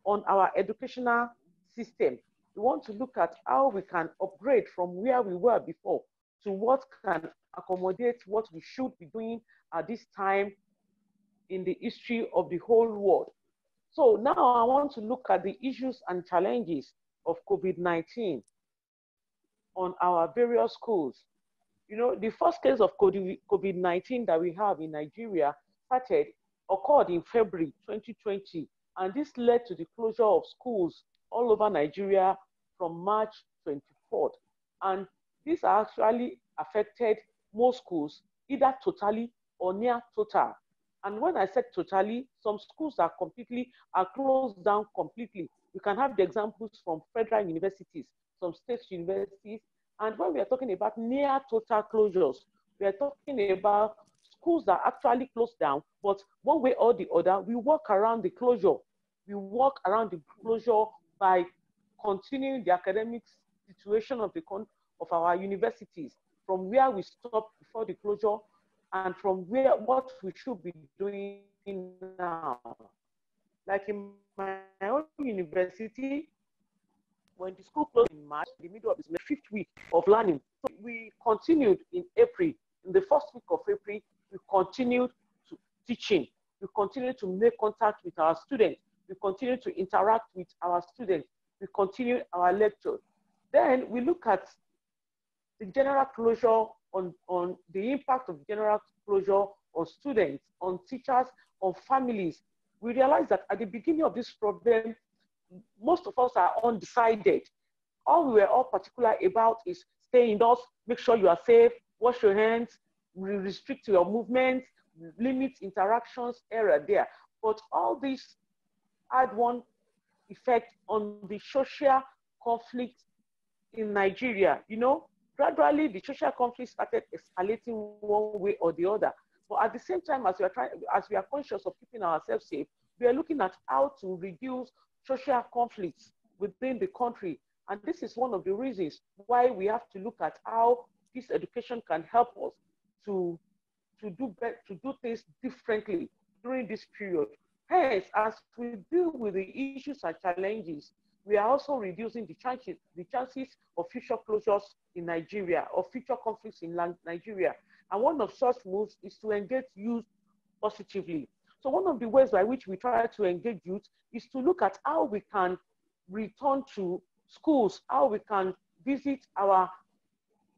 Speaker 4: on our educational system. We want to look at how we can upgrade from where we were before to what can accommodate what we should be doing at this time in the history of the whole world. So now I want to look at the issues and challenges of COVID-19 on our various schools. The first case of COVID-19 that we have in Nigeria occurred in February 2020, and this led to the closure of schools all over Nigeria from March 24th. And this actually affected most schools, either totally or near total. And when I said totally, some schools are closed down completely. You can have the examples from federal universities, some state universities. And when we are talking about near total closures, we are talking about schools that actually closed down, but one way or the other, we work around the closure. We work around the closure by continuing the academic situation of our universities, from where we stopped before the closure and from what we should be doing now. Like in my own university, when the school closed in March, the middle of the 5th week of learning, so we continued in April. In the first week of April, we continued to teaching. We continued to make contact with our students. We continued to interact with our students. We continued our lectures. Then we look at the general closure on the impact of general closure on students, on teachers, on families. We realize that at the beginning of this problem, most of us are undecided. All we were all particular about is stay indoors, make sure you are safe, wash your hands, restrict your movement, limit interactions, here there. But all this had one effect on the social conflict in Nigeria. Gradually the social conflict started escalating one way or the other. But at the same time, as we are conscious of keeping ourselves safe, we are looking at how to reduce social conflicts within the country. And this is one of the reasons why we have to look at how peace education can help us to do things differently during this period. Hence, as we deal with the issues and challenges, we are also reducing the chances of future closures in Nigeria, or future conflicts in Nigeria. And one of such moves is to engage youth positively. So one of the ways by which we try to engage youth is to look at how we can return to schools, how we can visit our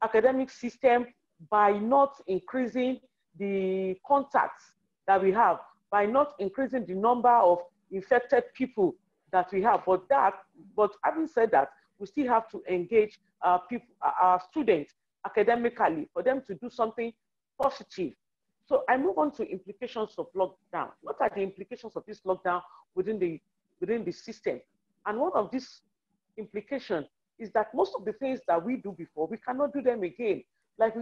Speaker 4: academic system by not increasing the contacts that we have, by not increasing the number of infected people that we have. But having said that, we still have to engage our students academically for them to do something positive. So I move on to implications of lockdown. What are the implications of this lockdown within the system? And one of these implications is that most of the things that we do before, we cannot do them again. Like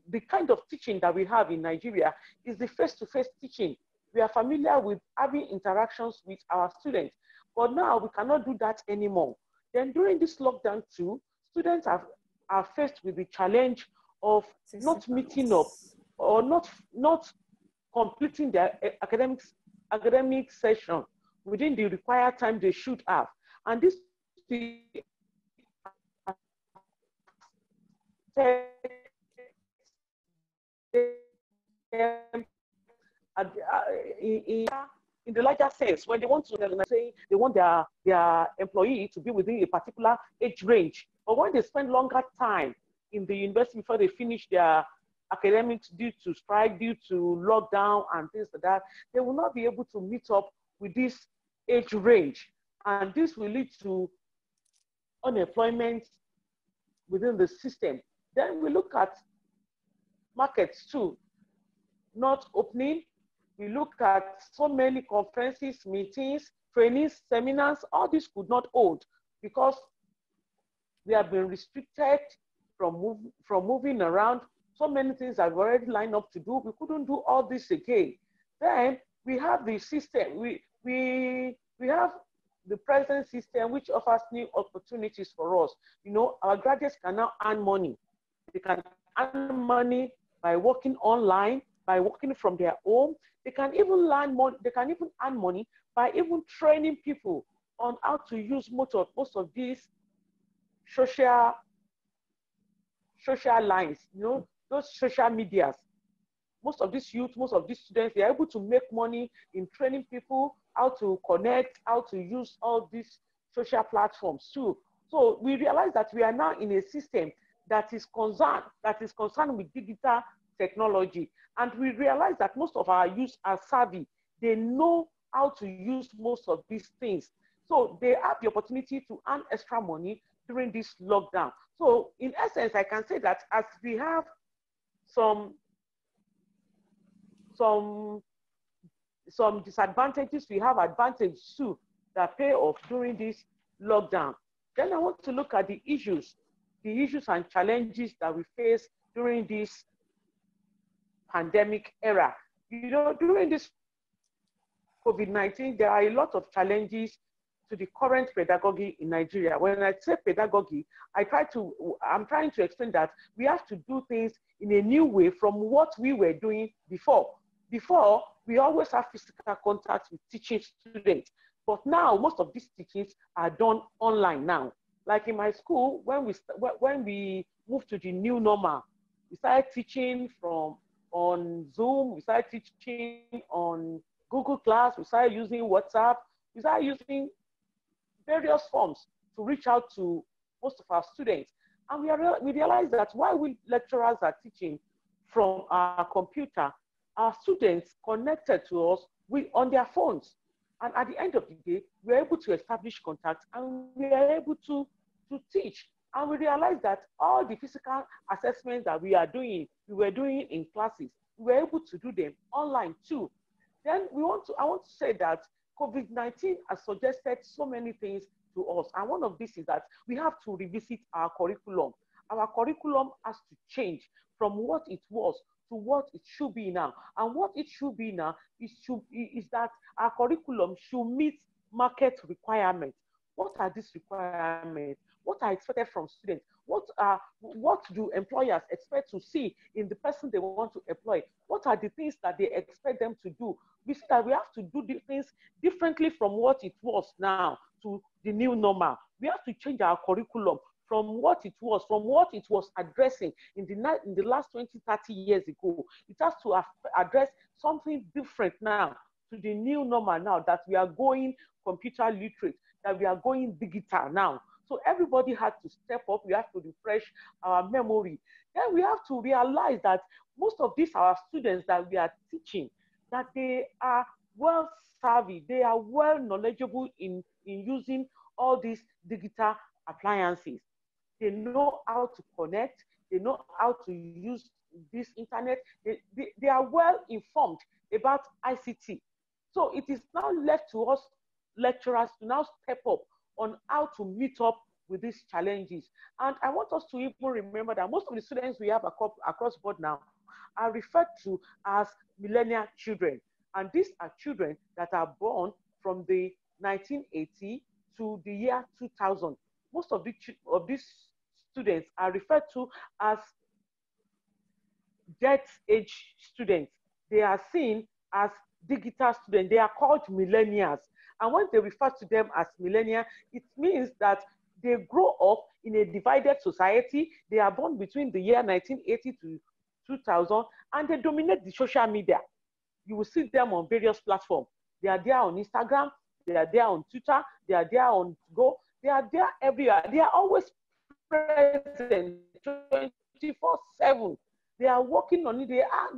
Speaker 4: the kind of teaching that we have in Nigeria is the face-to-face teaching. We are familiar with having interactions with our students, but now we cannot do that anymore. Then during this lockdown too, students are faced with the challenge of not meeting up or not completing their academic session within the required time they should have. And this in the larger sense, when they want to say they want their employee to be within a particular age range, but when they spend longer time in the university before they finish their academics due to strike, due to lockdown and things like that, they will not be able to meet up with this age range. And this will lead to unemployment within the system. Then we look at markets too, not opening. We look at so many conferences, meetings, trainings, seminars, all this could not hold because we have been restricted from moving around. So many things I've already lined up to do. We couldn't do all this again. Then we have the system. We have the present system, which offers new opportunities for us. You know, our graduates can now earn money. They can earn money by working online, by working from their home. They can even learn more. They can even earn money by even training people on how to use most of these social lines, you know, those social medias. Most of these youth, most of these students, they're able to make money in training people how to connect, how to use all these social platforms too. So we realize that we are now in a system that is concerned with digital technology. And we realize that most of our youth are savvy. They know how to use most of these things. So they have the opportunity to earn extra money during this lockdown. So in essence, I can say that as we have some disadvantages, we have advantages too that pay off during this lockdown. Then I want to look at the issues and challenges that we face during this pandemic era. You know, during this COVID-19, there are a lot of challenges to the current pedagogy in Nigeria. When I say pedagogy, I'm trying to explain that we have to do things in a new way from what we were doing before. Before, we always have physical contact with teaching students, but now most of these teachings are done online now. Like in my school, when we moved to the new normal, we started teaching on Zoom, we started teaching on Google Class, we started using WhatsApp, we started using various forms to reach out to most of our students. And we realized that while we lecturers are teaching from our computer, our students connected to us on their phones. And at the end of the day, we're able to establish contact and we are able to teach. And we realized that all the physical assessments that we were doing in classes, we were able to do them online too. Then I want to say that COVID-19 has suggested so many things to us. And one of these is that we have to revisit our curriculum. Our curriculum has to change from what it was to what it should be now. And what it should be now is that our curriculum should meet market requirements. What are these requirements? What are expected from students? What do employers expect to see in the person they want to employ? What are the things that they expect them to do? We see that we have to do the things differently from what it was now to the new normal. We have to change our curriculum from what it was addressing in the last 20, 30 years ago. It has to address something different now to the new normal now that we are going computer literate, that we are going digital now. So everybody had to step up. We have to refresh our memory. Then we have to realize that most of these our students that we are teaching, that they are well savvy, they are well knowledgeable in using all these digital appliances. They know how to connect, they know how to use this internet, they are well informed about ICT. So it is now left to us lecturers to now step up on how to meet up with these challenges. And I want us to even remember that most of the students we have across board now are referred to as millennial children. And these are children that are born from the 1980 to the year 2000. Most of these students are referred to as debt age students. They are seen as digital students. They are called millennials. And when they refer to them as millennials, it means that they grow up in a divided society. They are born between the year 1980 to 2000, and they dominate the social media. You will see them on various platforms. They are there on Instagram, they are there on Twitter, they are there on Go, they are there everywhere. They are always present 24/7. They are working on it.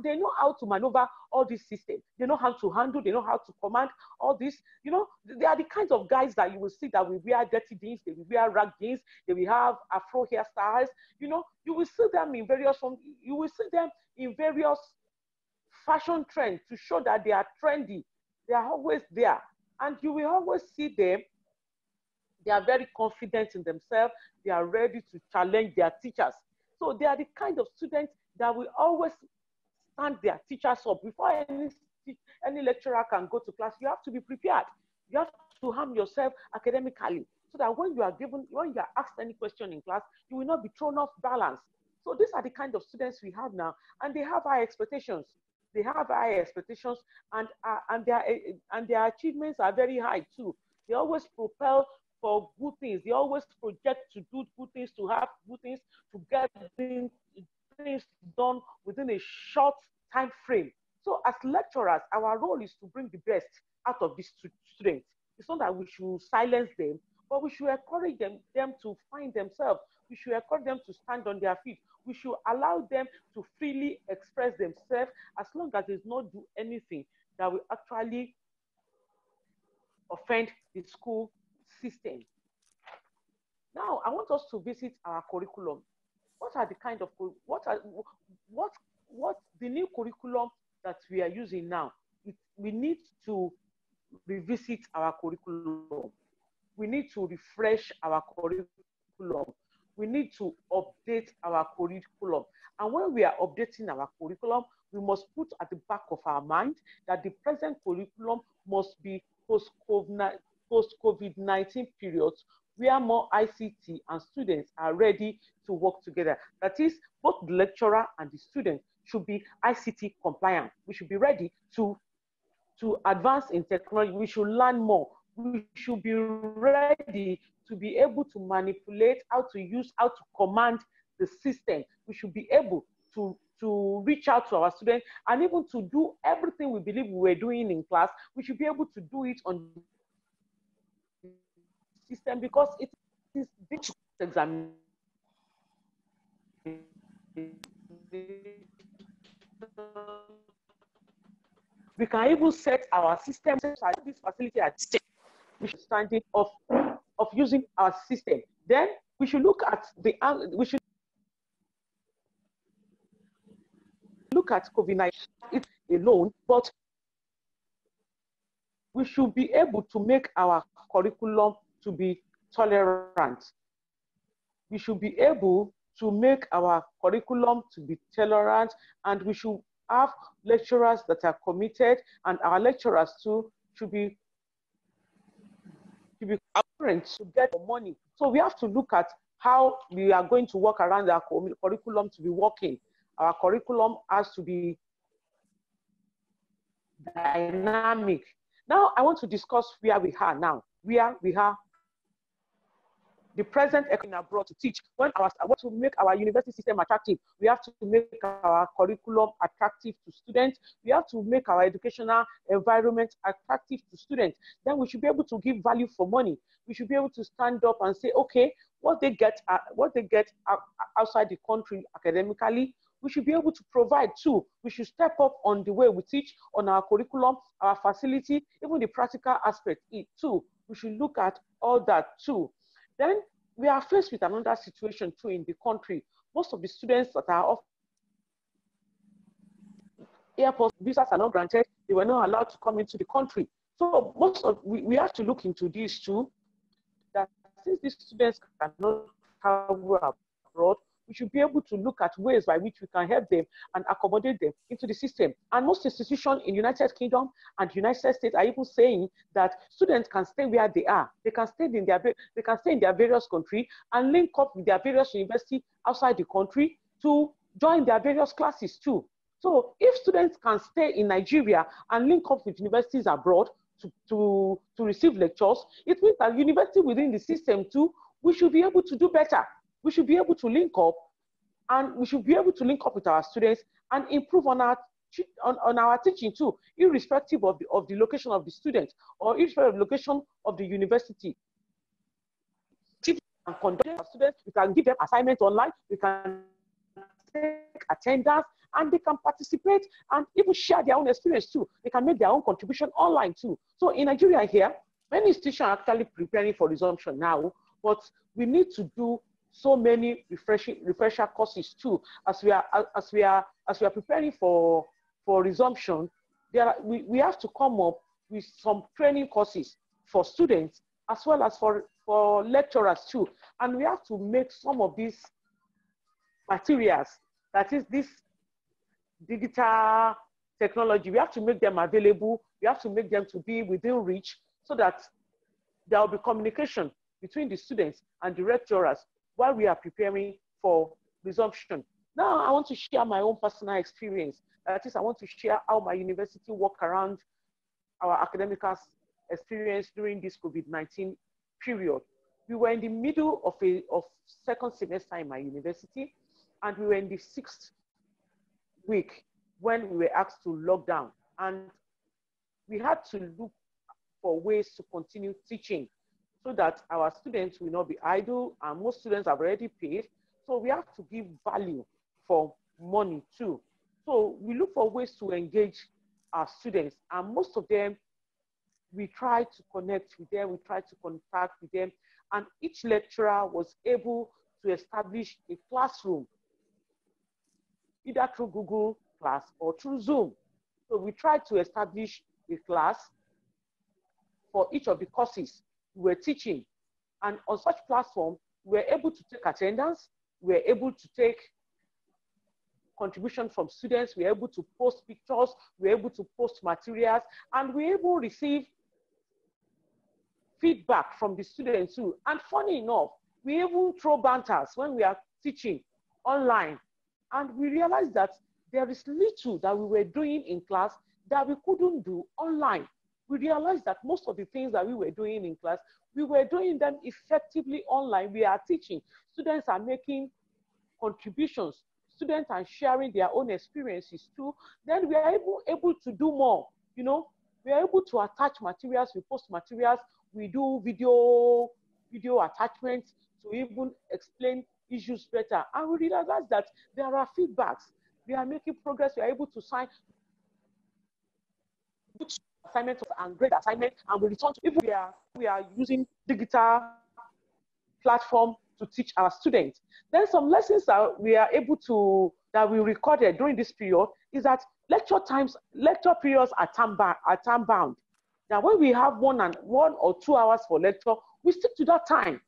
Speaker 4: They know how to maneuver all these systems. They know how to handle, they know how to command all this. You know, they are the kinds of guys that you will see that will wear dirty jeans, they will wear rag jeans, they will have Afro hairstyles. You know, you will see them in various fashion trends to show that they are trendy. They are always there. And you will always see them. They are very confident in themselves. They are ready to challenge their teachers. So they are the kind of students that will always stand their teachers up. Before any lecturer can go to class, you have to be prepared. You have to harm yourself academically, so that when you are asked any question in class, you will not be thrown off balance. So these are the kind of students we have now, and they have high expectations. They have high expectations, and their achievements are very high too. They always propel for good things. They always project to do good things, to have good things, to get things done within a short time frame. So as lecturers, our role is to bring the best out of these students. It's not that we should silence them, but we should encourage them to find themselves. We should encourage them to stand on their feet. We should allow them to freely express themselves, as long as they not do anything that will actually offend the school system. Now, I want us to visit our curriculum. What are the kind of what the new curriculum that we are using now? We need to revisit our curriculum. We need to refresh our curriculum. We need to update our curriculum. And when we are updating our curriculum, we must put at the back of our mind that the present curriculum must be post-COVID-19 periods, where more ICT and students are ready to work together. That is, both the lecturer and the student should be ICT compliant. We should be ready to advance in technology. We should learn more. We should be ready to be able to manipulate, how to command the system. We should be able to reach out to our students, and even to do everything we believe we were doing in class. We should be able to do it on the system, because it is difficult to examine. We can even set our system at this facility at stake. We should stand it of using our system. Then we should look at COVID-19 alone, but we should be able to make our curriculum to be tolerant. We should be able to make our curriculum to be tolerant, and we should have lecturers that are committed, and our lecturers too should be apparent to get money. So we have to look at how we are going to work around our curriculum to be working. Our curriculum has to be dynamic. Now I want to discuss where we are now. Where we are, the present economy abroad to teach. When I want to make our university system attractive, we have to make our curriculum attractive to students. We have to make our educational environment attractive to students. Then we should be able to give value for money. We should be able to stand up and say, okay, what they get outside the country academically, we should be able to provide too. We should step up on the way we teach, on our curriculum, our facility, even the practical aspect too. We should look at all that too. Then we are faced with another situation too in the country. Most of the students that are off airport visas are not granted. They were not allowed to come into the country. So we have to look into this too, that since these students cannot travel abroad, we should be able to look at ways by which we can help them and accommodate them into the system. And most institutions in United Kingdom and United States are even saying that students can stay where they are. They can stay in their various countries and link up with their various universities outside the country to join their various classes too. So if students can stay in Nigeria and link up with universities abroad to receive lectures, it means that university within the system too, we should be able to do better. We should be able to link up, and we should be able to link up with our students and improve on our teaching too, irrespective of the location of the student or irrespective of the location of the university. We can conduct our students, we can give them assignments online, we can take attendance, and they can participate and even share their own experience too. They can make their own contribution online too. So in Nigeria here, many institutions are actually preparing for resumption now, but we need to do so many refresher courses too. As we are preparing for resumption, we have to come up with some training courses for students as well as for lecturers too. And we have to make some of these materials, that is, these digital technology. We have to make them available. We have to make them to be within reach so that there will be communication between the students and the lecturers while we are preparing for resumption. Now, I want to share my own personal experience. That is, I want to share how my university worked around our academic experience during this COVID-19 period. We were in the middle of second semester in my university, and we were in the 6th week when we were asked to lock down. And we had to look for ways to continue teaching so that our students will not be idle, and most students have already paid. So we have to give value for money too. So we look for ways to engage our students, and most of them, we try to connect with them, we try to contact with them, and each lecturer was able to establish a classroom, either through Google Class or through Zoom. So we tried to establish a class for each of the courses we were teaching. And on such platform, we were able to take attendance, we were able to take contribution from students, we were able to post pictures, we were able to post materials, and we were able to receive feedback from the students too. And funny enough, we even throw banters when we are teaching online. And we realized that there is little that we were doing in class that we couldn't do online. We realized that most of the things that we were doing in class, we were doing them effectively online. We are teaching. Students are making contributions. Students are sharing their own experiences too. Then we are able to do more. You know, we are able to attach materials, we post materials, we do video attachments to even explain issues better. And we realize that there are feedbacks. We are making progress. We are able to sign assignments and grade assignments, and we return to if we are using digital platform to teach our students. Then some lessons that we are able to, that we recorded during this period is that lecture periods are time bound. Now when we have 1 or 2 hours for lecture, we stick to that time.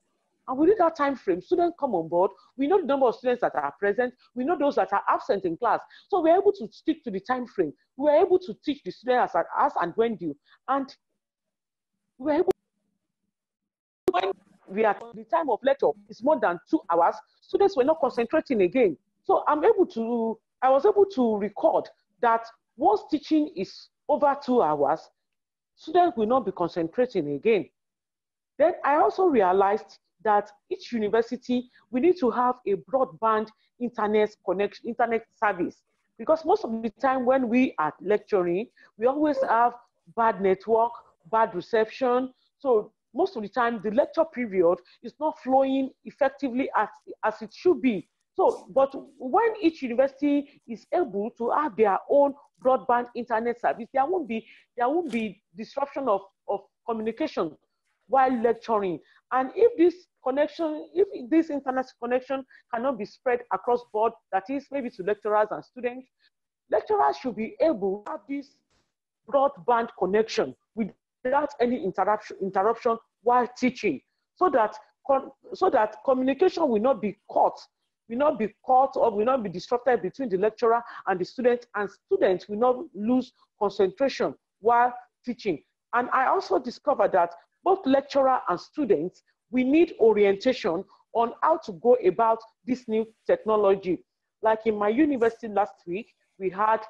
Speaker 4: And within that time frame, students come on board. We know the number of students that are present. We know those that are absent in class. So we're able to stick to the time frame. We're able to teach the students as and when due. And we're able to, when we are the time of lecture is more than 2 hours, students were not concentrating again. So I was able to record that once teaching is over 2 hours, students will not be concentrating again. Then I also realized that each university, we need to have a broadband internet service, because most of the time when we are lecturing, we always have bad network, bad reception. So most of the time, the lecture period is not flowing effectively as it should be. So, but when each university is able to have their own broadband internet service, there won't be disruption of communication while lecturing. And if this internet connection cannot be spread across board, that is maybe to lecturers and students, lecturers should be able to have this broadband connection without any interruption while teaching, so that communication will not be caught or will not be disrupted between the lecturer and the student, and students will not lose concentration while teaching. And I also discovered that both lecturer and students, we need orientation on how to go about this new technology. Like in my university last week, we had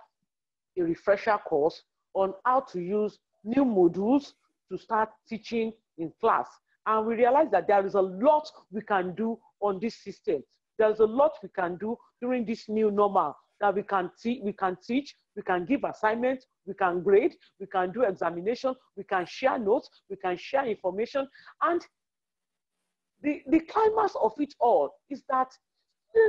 Speaker 4: a refresher course on how to use new modules to start teaching in class. And we realized that there is a lot we can do on this system. There's a lot we can do during this new normal, that we can teach, we can give assignments, we can grade, we can do examination, we can share notes, we can share information. And the climax of it all is that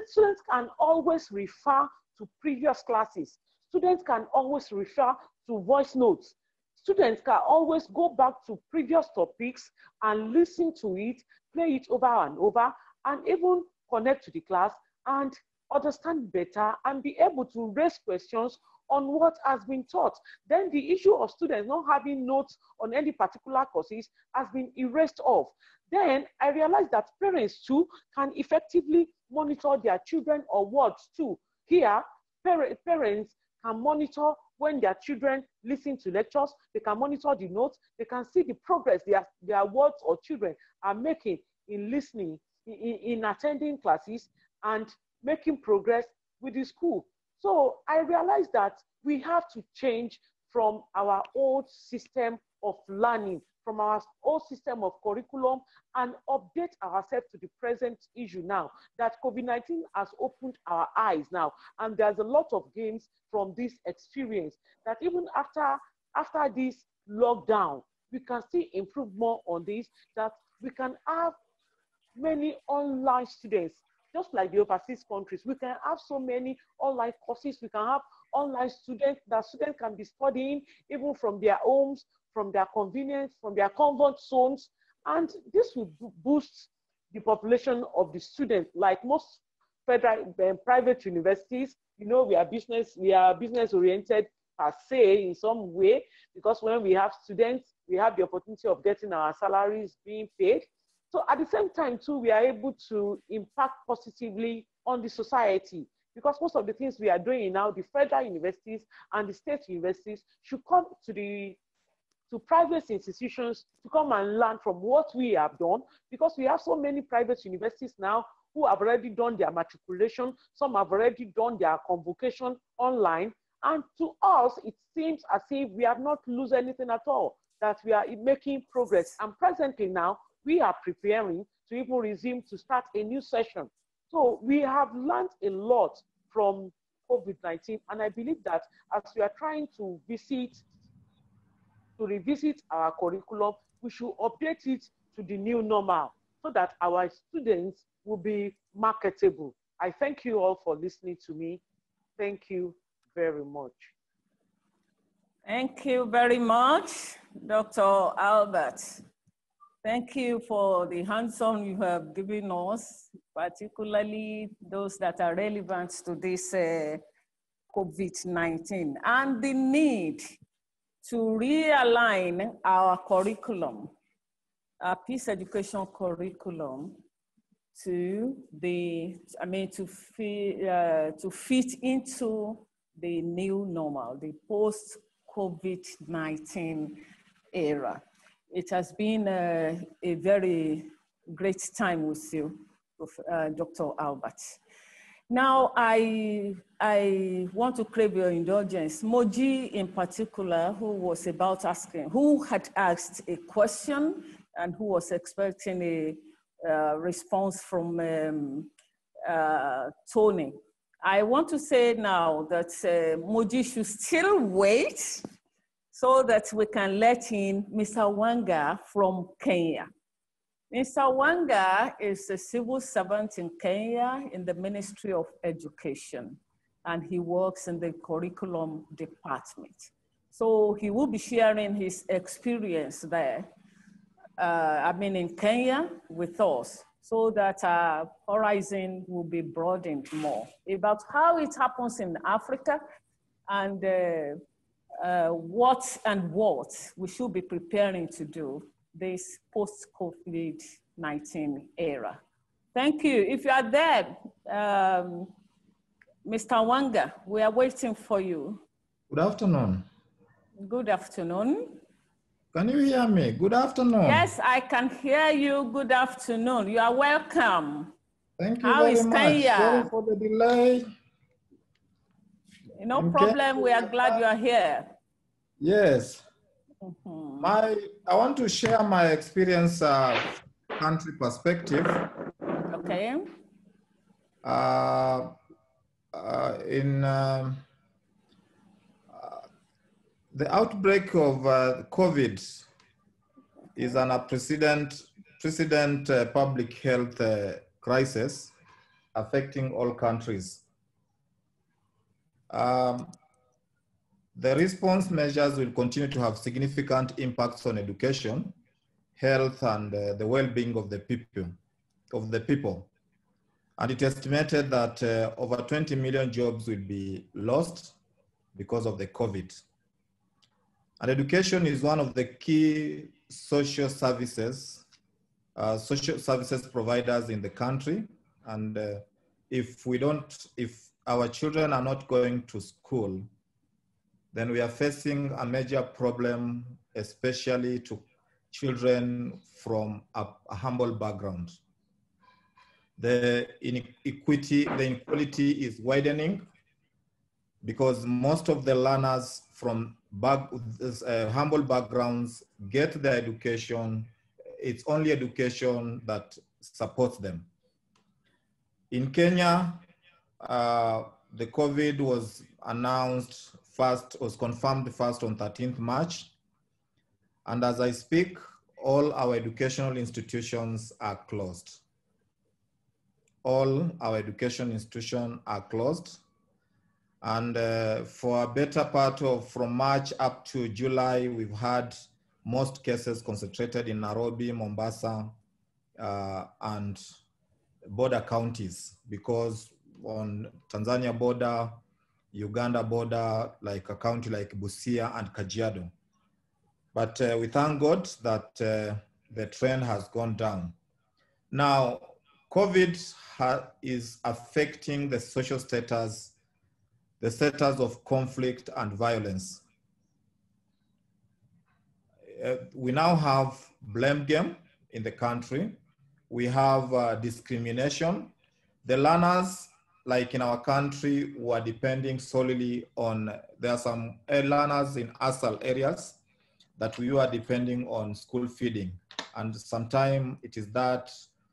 Speaker 4: students can always refer to previous classes. Students can always refer to voice notes. Students can always go back to previous topics and listen to it, play it over and over, and even connect to the class and understand better and be able to raise questions on what has been taught. Then the issue of students not having notes on any particular courses has been erased off. Then I realized that parents too can effectively monitor their children or wards too. Here, parents can monitor when their children listen to lectures, they can monitor the notes, they can see the progress their words or children are making in listening, in attending classes, and making progress with the school. So I realized that we have to change from our old system of learning, from our old system of curriculum, and update ourselves to the present issue now that COVID-19 has opened our eyes now. And there's a lot of gains from this experience that even after this lockdown, we can still improve more on this, that we can have many online students, just like the overseas countries. We can have so many online courses. We can have online students that students can be studying even from their homes, from their convenience, from their comfort zones. And this will boost the population of the students. Like most federal and private universities, you know, we are business oriented per se in some way, because when we have students, we have the opportunity of getting our salaries being paid. So at the same time too, we are able to impact positively on the society, because most of the things we are doing now, the federal universities and the state universities should come to private institutions to come and learn from what we have done, because we have so many private universities now who have already done their matriculation, some have already done their convocation online, and to us, it seems as if we have not lost anything at all, that we are making progress. And presently now, we are preparing to even resume to start a new session. So we have learned a lot from COVID-19, and I believe that as we are trying to revisit our curriculum, we should update it to the new normal so that our students will be marketable. I thank you all for listening to me. Thank you very much.
Speaker 1: Thank you very much, Dr. Albert. Thank you for the hands-on you have given us, particularly those that are relevant to this COVID-19 and the need to realign our curriculum, our peace education curriculum, to fit into the new normal, the post-COVID-19 era. It has been a very great time with you, Dr. Albert. Now, I want to crave your indulgence. Moji, in particular, who had asked a question and who was expecting a response from Tony. I want to say now that Moji should still wait so that we can let in Mr. Owanga from Kenya. Mr. Owanga is a civil servant in Kenya in the Ministry of Education, and he works in the curriculum department. So he will be sharing his experience there, in Kenya with us, so that our horizon will be broadened more about how it happens in Africa and what we should be preparing to do this post-COVID-19 era. Thank you. If you are there, Mr. Owanga, we are waiting for you.
Speaker 6: Good afternoon.
Speaker 1: Good afternoon.
Speaker 6: Can you hear me? Good afternoon.
Speaker 1: Yes, I can hear you. Good afternoon. You are welcome.
Speaker 6: Thank you very much.
Speaker 1: Kenya?
Speaker 6: Sorry for the delay.
Speaker 1: No problem. We are glad you are here.
Speaker 6: Yes.
Speaker 1: Mm-hmm.
Speaker 6: I want to share my experience, country perspective.
Speaker 1: Okay.
Speaker 6: The outbreak of COVID is an unprecedented public health crisis affecting all countries. The response measures will continue to have significant impacts on education, health, and the well-being of the people. And it estimated that over 20 million jobs will be lost because of the COVID. And education is one of the key social services providers in the country. And if our children are not going to school, then we are facing a major problem, especially to children from a humble background. The inequality is widening because most of the learners from humble backgrounds get their education. It's only education that supports them. In Kenya, the COVID was confirmed first on 13th March. And as I speak, all our educational institutions are closed. All our education institutions are closed. And for a better part of from March up to July, we've had most cases concentrated in Nairobi, Mombasa, and border counties, because on Tanzania border, Uganda border, like a county like Busia and Kajiado. But we thank God that the trend has gone down. Now, COVID is affecting the social status, the status of conflict and violence. We now have blame game in the country. We have discrimination. The learners, like in our country, were depending solely on, there are some learners in ASAL areas that we were depending on school feeding. And sometimes it is that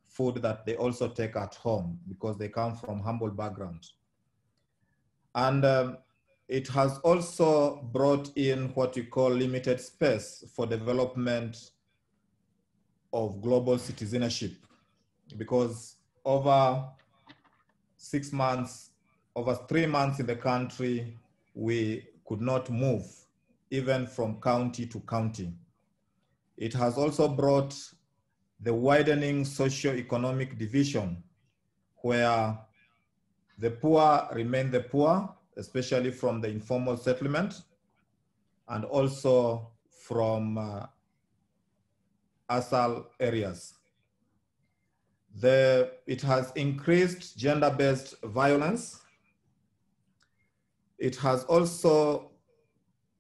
Speaker 6: food that they also take at home because they come from humble backgrounds. And it has also brought in what we call limited space for development of global citizenship, because over 6 months, over 3 months in the country, we could not move, even from county to county. It has also brought the widening socio-economic division, where the poor remain the poor, especially from the informal settlement, and also from ASAL areas. It has increased gender-based violence. It has also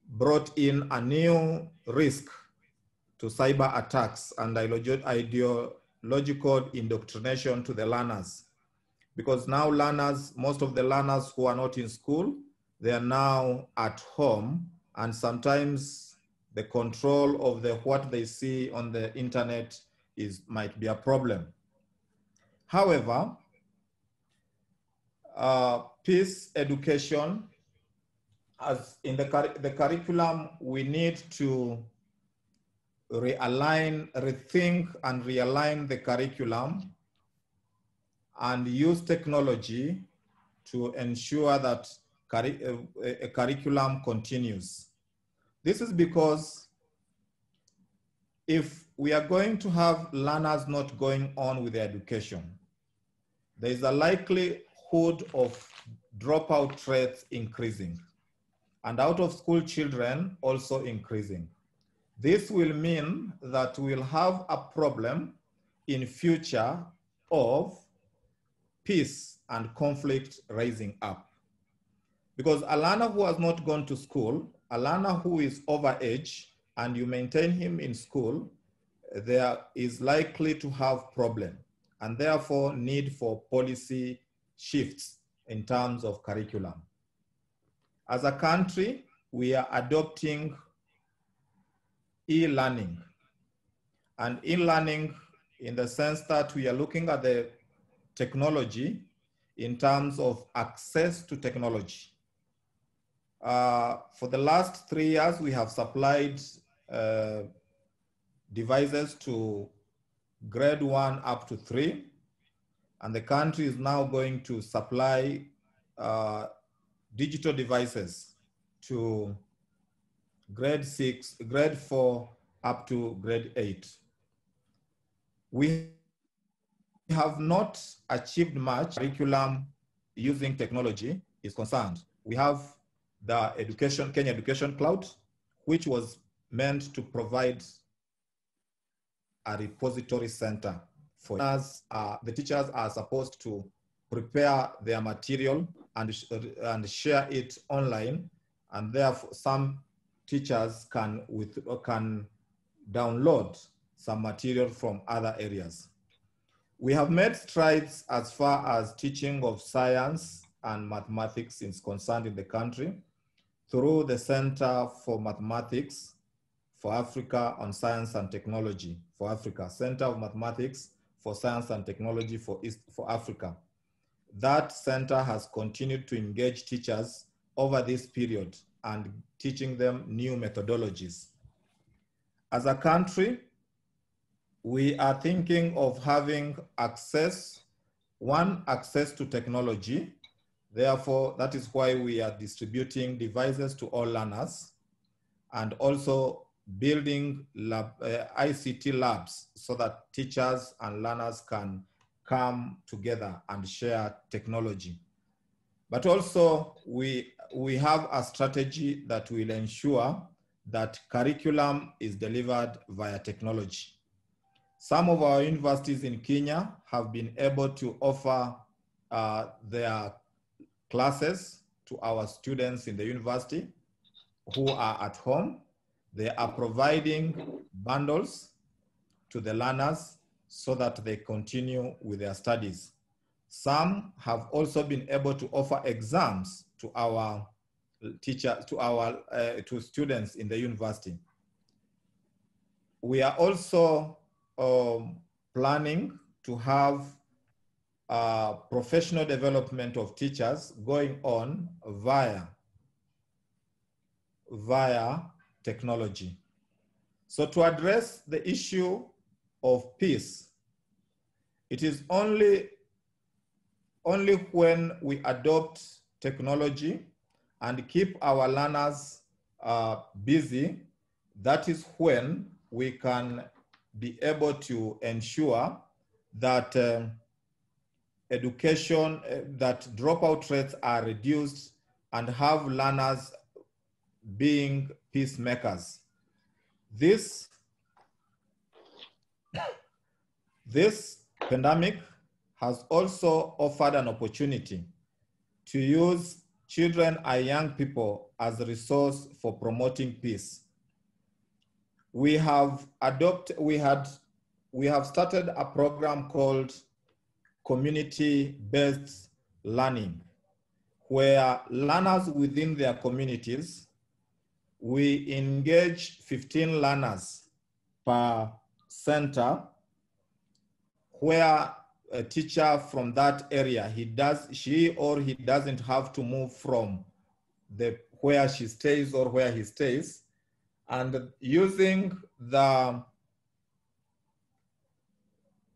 Speaker 6: brought in a new risk to cyber attacks and ideological indoctrination to the learners. Because now learners, most of the learners who are not in school, they are now at home, and sometimes the control of what they see on the internet might be a problem. However, peace education, as in the curriculum, we need to rethink and realign the curriculum and use technology to ensure that a curriculum continues. This is because if we are going to have learners not going on with their education, there is a likelihood of dropout rates increasing and out of school children also increasing. This will mean that we'll have a problem in future of peace and conflict rising up. Because a learner who has not gone to school, a learner who is over age, and you maintain him in school, there is likely to have problem, and therefore need for policy shifts in terms of curriculum. As a country, we are adopting e-learning, and e-learning in the sense that we are looking at the technology in terms of access to technology. For the last 3 years, we have supplied devices to grade 1 up to 3, and the country is now going to supply digital devices to grade 6, grade 4 up to grade 8. We have not achieved much curriculum using technology is concerned. We have the Kenya Education Cloud, which was meant to provide a repository center for us. The teachers are supposed to prepare their material and share it online, and therefore some teachers can download some material from other areas. We have made strides as far as teaching of science and mathematics is concerned in the country through the Center for Mathematics for Africa on Science and Technology for Africa, Center of Mathematics for Science and Technology for Africa. That center has continued to engage teachers over this period and teaching them new methodologies. As a country, we are thinking of having access to technology. Therefore, that is why we are distributing devices to all learners and also building ICT labs so that teachers and learners can come together and share technology. But also we have a strategy that will ensure that curriculum is delivered via technology. Some of our universities in Kenya have been able to offer their classes to our students in the university who are at home. They are providing bundles to the learners so that they continue with their studies. Some have also been able to offer exams to our to students in the university. We are also planning to have professional development of teachers going on via technology. So to address the issue of peace, it is only when we adopt technology and keep our learners busy, that is when we can be able to ensure that education, that dropout rates are reduced and have learners being peacemakers. This pandemic has also offered an opportunity to use children and young people as a resource for promoting peace. We have started a program called community-based learning, where learners within their communities, we engage 15 learners per center, where a teacher from that area, she or he doesn't have to move from where she stays or where he stays, and using the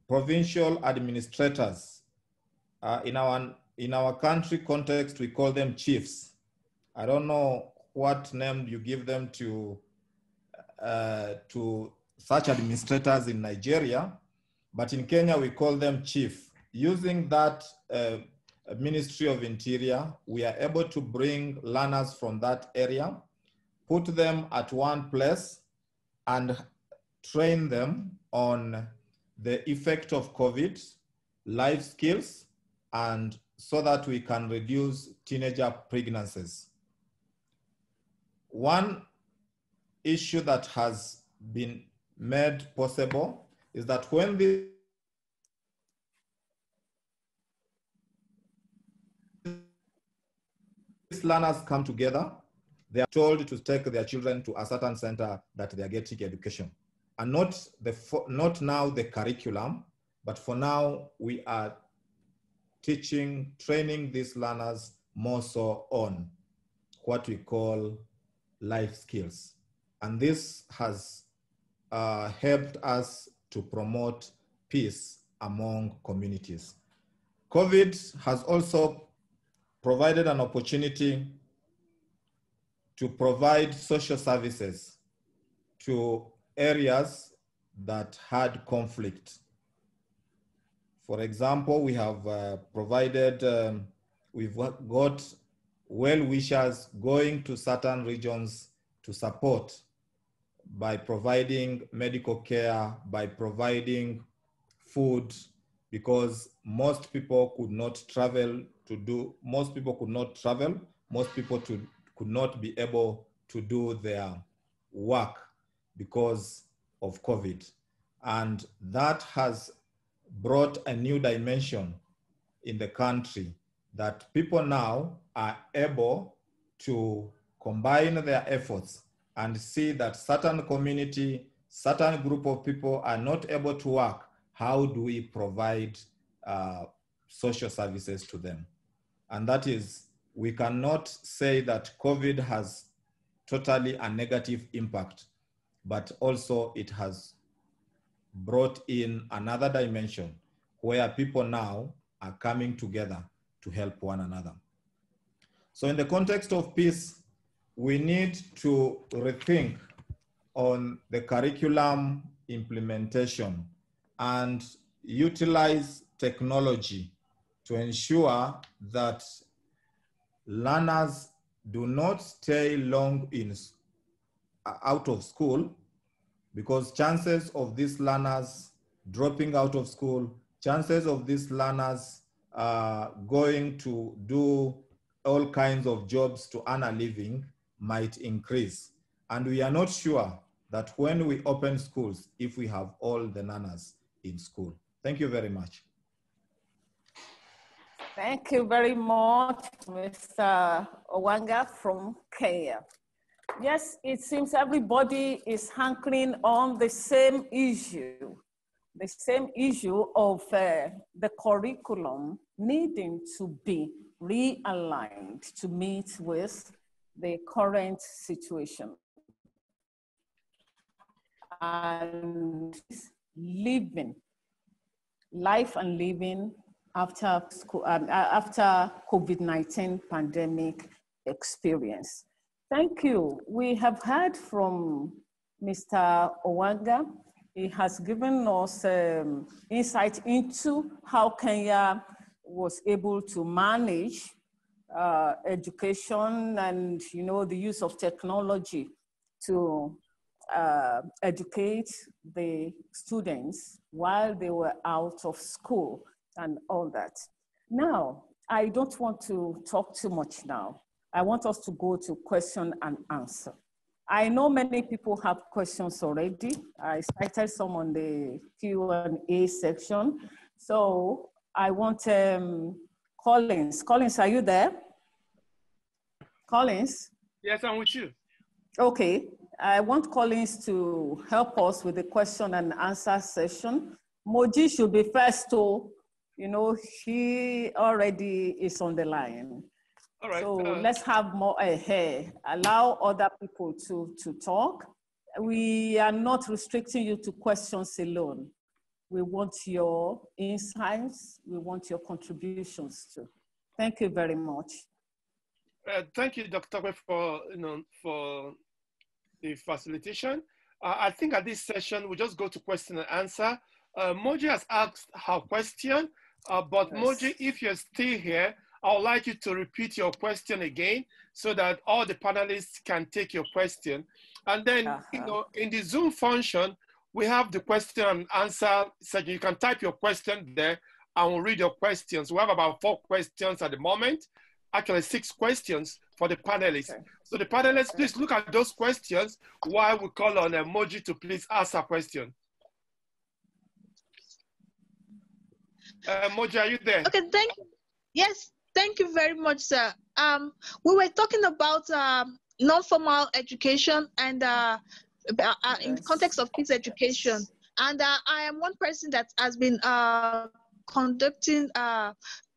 Speaker 6: provincial administrators. In our country context, we call them chiefs. I don't know what name you give them to such administrators in Nigeria, but in Kenya we call them chief. Using that Ministry of Interior, we are able to bring learners from that area, put them at one place, and train them on the effect of COVID, life skills, and so that we can reduce teenager pregnancies. One issue that has been made possible is that when these learners come together, they are told to take their children to a certain center that they are getting education. And not now the curriculum, but for now we are training these learners more so on what we call life skills. And this has helped us to promote peace among communities. COVID has also provided an opportunity to provide social services to areas that had conflict. For example, we have provided, we've got well-wishers going to certain regions to support by providing medical care, by providing food, because most people could not travel to do, most people could not travel, most people could not be able to do their work because of COVID. And that has brought a new dimension in the country, that people now are able to combine their efforts and see that certain community, certain group of people are not able to work. How do we provide social services to them? And that is, we cannot say that COVID has totally a negative impact, but also it has brought in another dimension where people now are coming together to help one another. So in the context of peace, we need to rethink on the curriculum implementation and utilize technology to ensure that learners do not stay long out of school, because chances of these learners dropping out of school, chances of these learners going to do all kinds of jobs to earn a living might increase. And we are not sure that when we open schools, if we have all the learners in school. Thank you very much.
Speaker 1: Thank you very much, Mr. Owanga from Kenya. Yes, it seems everybody is hankering on the same issue of the curriculum needing to be realigned to meet with the current situation. And living, life and living after COVID-19 pandemic experience. Thank you. We have heard from Mr. Owanga. He has given us insight into how Kenya was able to manage education and, you know, the use of technology to educate the students while they were out of school and all that. Now, I don't want to talk too much now. I want us to go to question and answer. I know many people have questions already. I cited some on the Q&A section. So I want Collins. Collins, are you there? Collins?
Speaker 3: Yes, I'm with you.
Speaker 1: Okay. I want Collins to help us with the question and answer session. Moji should be first, too. You know, he already is on the line.
Speaker 3: All right.
Speaker 1: So let's have more ahead. Allow other people to talk. We are not restricting you to questions alone. We want your insights. We want your contributions too. Thank you very much.
Speaker 3: Thank you, Dr. Kwe, for the facilitation. I think at this session, we just go to question and answer. Moji has asked her question, but yes. Moji, if you're still here, I would like you to repeat your question again so that all the panelists can take your question. And then, you know, in the Zoom function, we have the question and answer section. You can type your question there and we'll read your questions. We have about 4 questions at the moment, actually 6 questions for the panelists. Okay. So the panelists, please look at those questions while we call on Moji to please ask a question. Moji, are you there?
Speaker 5: Okay, thank you. Yes. Thank you very much, sir. We were talking about non-formal education and in the context of peace education. And I am one person that has been conducting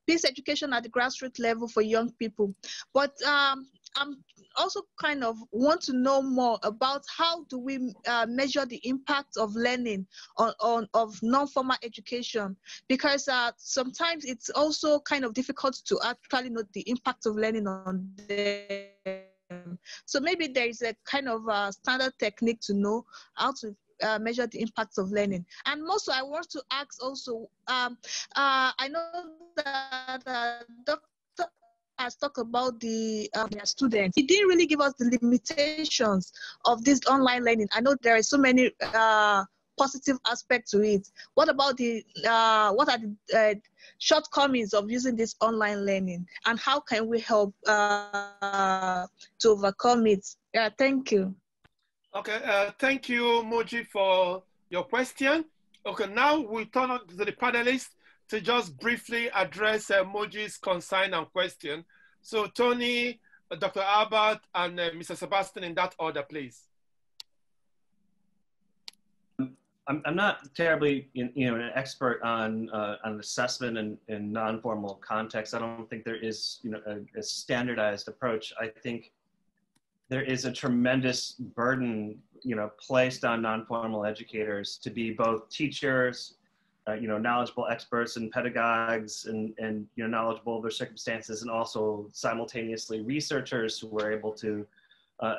Speaker 5: peace education at the grassroots level for young people. But I'm also kind of want to know more about how do we measure the impact of learning of non-formal education, because sometimes it's also kind of difficult to actually know the impact of learning on them. So maybe there is a kind of standard technique to know how to measure the impact of learning. And also I want to ask also, I know that Dr. has talked about the students. He didn't really give us the limitations of this online learning. I know there are so many positive aspect to it. What about the what are the shortcomings of using this online learning, and how can we help to overcome it? Yeah, thank you.
Speaker 3: Okay, thank you, Moji, for your question. Okay, now we turn on to the panelists to just briefly address Moji's concern and question. So Tony, Dr. Albert, and Mr. Sebastian, in that order, please.
Speaker 2: I'm not terribly, an expert on assessment in non-formal context. I don't think there is, a standardized approach. I think there is a tremendous burden, placed on non-formal educators to be both teachers, knowledgeable experts and pedagogues, and knowledgeable of their circumstances, and also simultaneously researchers who are able to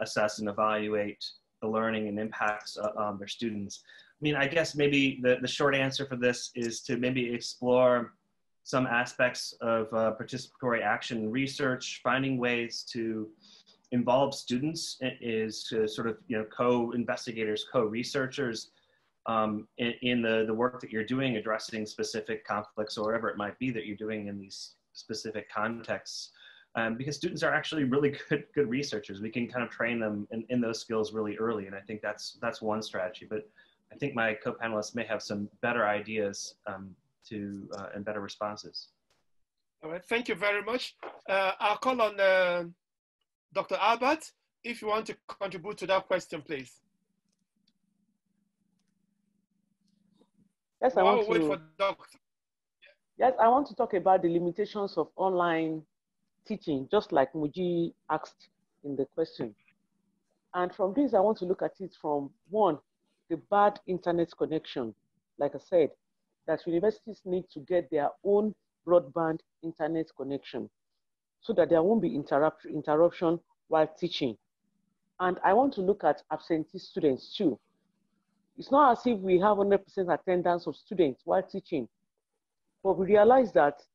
Speaker 2: assess and evaluate the learning and impacts on their students. I mean, I guess maybe the short answer for this is to maybe explore some aspects of participatory action research, finding ways to involve students is sort of, co-investigators, co-researchers in the work that you're doing, addressing specific conflicts or whatever it might be that you're doing in these specific contexts. Because students are actually really good researchers. We can kind of train them in those skills really early. And I think that's one strategy. But I think my co-panelists may have some better ideas and better responses.
Speaker 3: All right, thank you very much. I'll call on Dr. Albert, if you want to contribute to that question, please.
Speaker 4: Yes, I want to talk about the limitations of online teaching, just like Muji asked in the question. And from this, I want to look at it from one, the bad internet connection. Like I said, that universities need to get their own broadband internet connection so that there won't be interruption while teaching. And I want to look at absentee students too. It's not as if we have 100% attendance of students while teaching, but we realize that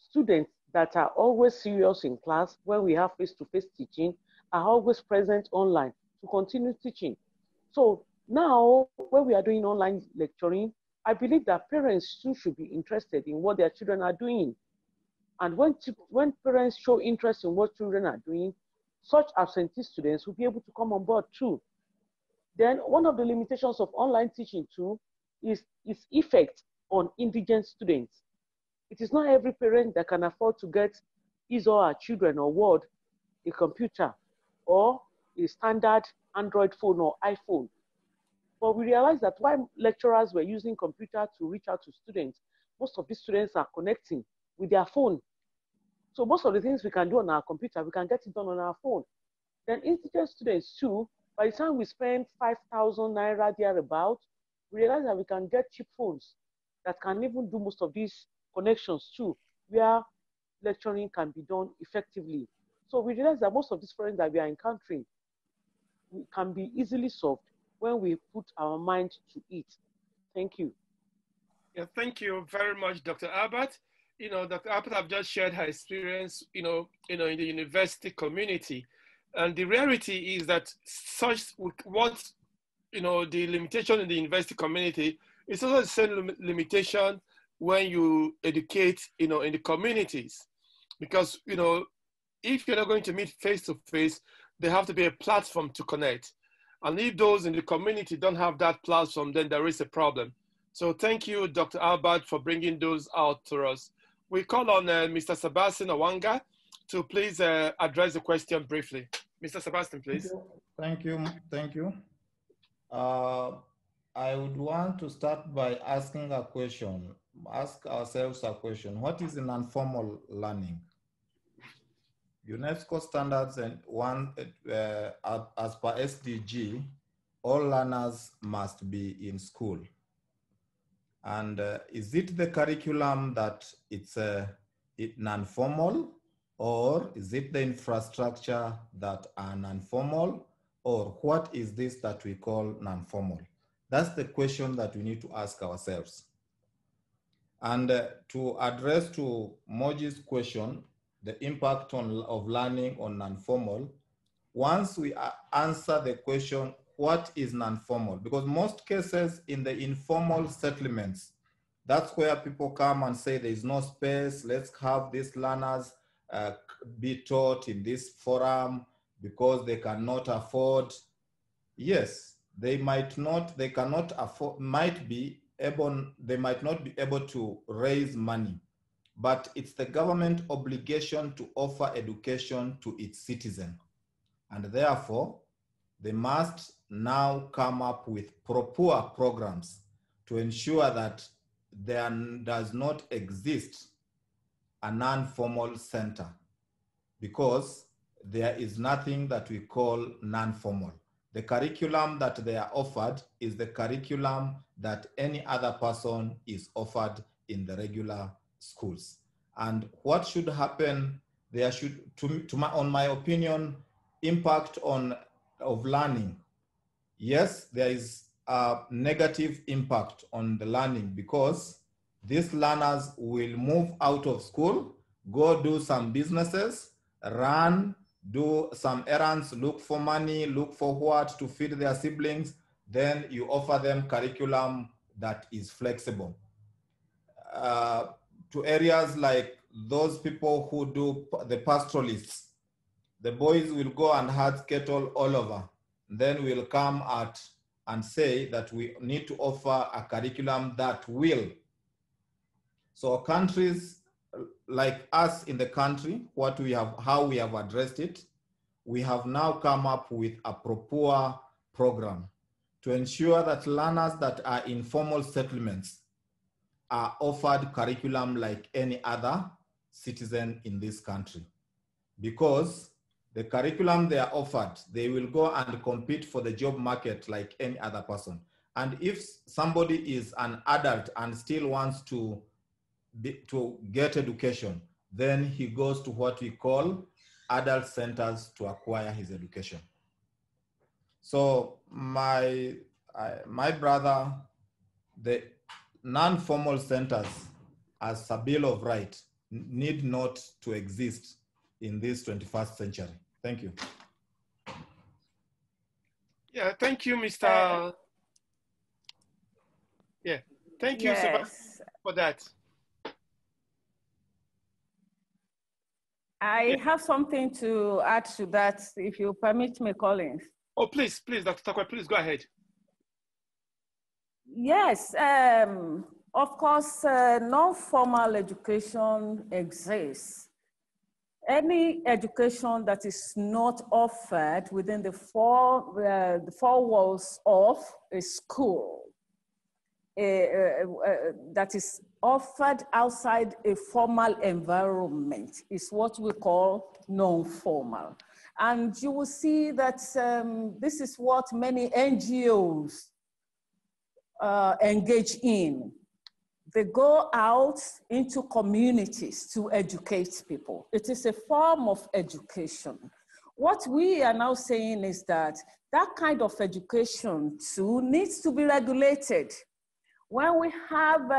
Speaker 4: students that are always serious in class when we have face-to-face teaching are always present online to continue teaching. So now, when we are doing online lecturing, I believe that parents too should be interested in what their children are doing. And when parents show interest in what children are doing, such absentee students will be able to come on board too. Then one of the limitations of online teaching too is its effect on indigent students. It is not every parent that can afford to get his or her children or ward a computer or a standard Android phone or iPhone. But we realized that while lecturers were using computer to reach out to students, most of these students are connecting with their phone. So most of the things we can do on our computer, we can get it done on our phone. Then indigent students too, by the time we spend 5,000 Naira thereabout, we realize that we can get cheap phones that can even do most of these connections too, where lecturing can be done effectively. So we realize that most of these problems that we are encountering can be easily solved when we put our mind to it. Thank you.
Speaker 3: Yeah, thank you very much, Dr. Albert. Dr. Albert have just shared her experience, in the university community. And the reality is that the limitation in the university community is also the same limitation when you educate, in the communities. Because, if you're not going to meet face-to-face, there have to be a platform to connect. And if those in the community don't have that platform, then there is a problem. So thank you, Dr. Albert, for bringing those out to us. We call on Mr. Sebastian Owanga to please address the question briefly. Mr. Sebastian, please.
Speaker 6: Thank you. I would want to start by asking a question, ask ourselves a question. What is non-formal learning? UNESCO standards and as per SDG, all learners must be in school. And is it the curriculum that it's non-formal, or is it the infrastructure that are non-formal, or what is this that we call non-formal? That's the question that we need to ask ourselves. And to address to Moji's question, the impact of learning on non-formal, once we answer the question, what is non-formal, because most cases in the informal settlements, that's where people come and say there is no space, let's have these learners be taught in this forum because they cannot afford. Yes, they might not, they cannot afford, they might not be able to raise money, but it's the government obligation to offer education to its citizen. And therefore, they must now come up with proper programs to ensure that there does not exist a non-formal center, because there is nothing that we call non-formal. The curriculum that they are offered is the curriculum that any other person is offered in the regular schools. And what should happen, there should, on my opinion, impact of learning. Yes, there is a negative impact on the learning, because these learners will move out of school, go do some businesses, run, do some errands, look for money, look for what to feed their siblings. Then you offer them curriculum that is flexible. To areas like those people who do the pastoralists, the boys will go and herd cattle all over. Then we'll come at and say that we need to offer a curriculum that will. So countries like us in the country, how we have addressed it, we have now come up with a proper program to ensure that learners that are in formal settlements are offered curriculum like any other citizen in this country. Because the curriculum they are offered, they will go and compete for the job market like any other person. And if somebody is an adult and still wants to get education, then he goes to what we call adult centers to acquire his education. So my brother, the non-formal centers as a bill of right need not to exist in this 21st century. Thank you.
Speaker 3: Yeah, thank you, Mr. Thank you, Sebastian, for that.
Speaker 1: I have something to add to that, if you permit me, Collins.
Speaker 3: Oh, please, Dr. Takwe, please go ahead.
Speaker 1: Yes, of course, non-formal education exists. Any education that is not offered within the four walls of a school, that is offered outside a formal environment, is what we call non-formal. And you will see that this is what many NGOs engage in. They go out into communities to educate people. It is a form of education. What we are now saying is that that kind of education too needs to be regulated. When we have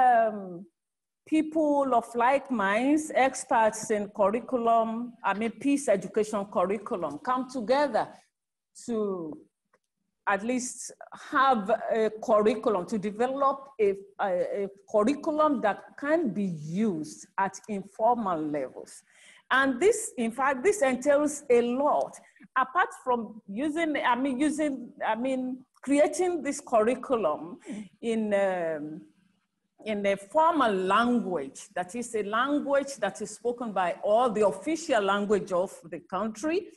Speaker 1: people of like minds, experts in curriculum, peace education curriculum, come together to at least have a curriculum, to develop a curriculum that can be used at informal levels. And this, in fact, this entails a lot. Apart from creating this curriculum in a formal language, that is a language that is spoken by all, the official language of the country,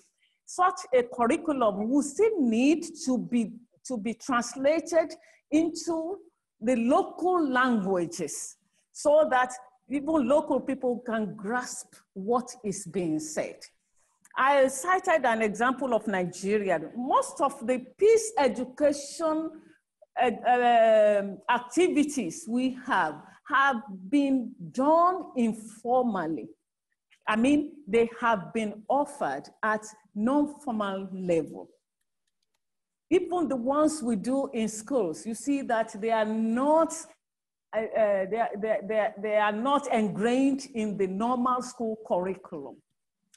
Speaker 1: such a curriculum will still need to be translated into the local languages so that even local people can grasp what is being said. I cited an example of Nigeria. Most of the peace education activities we have been done informally. They have been offered at non-formal level. Even the ones we do in schools, you see that they are not ingrained in the normal school curriculum.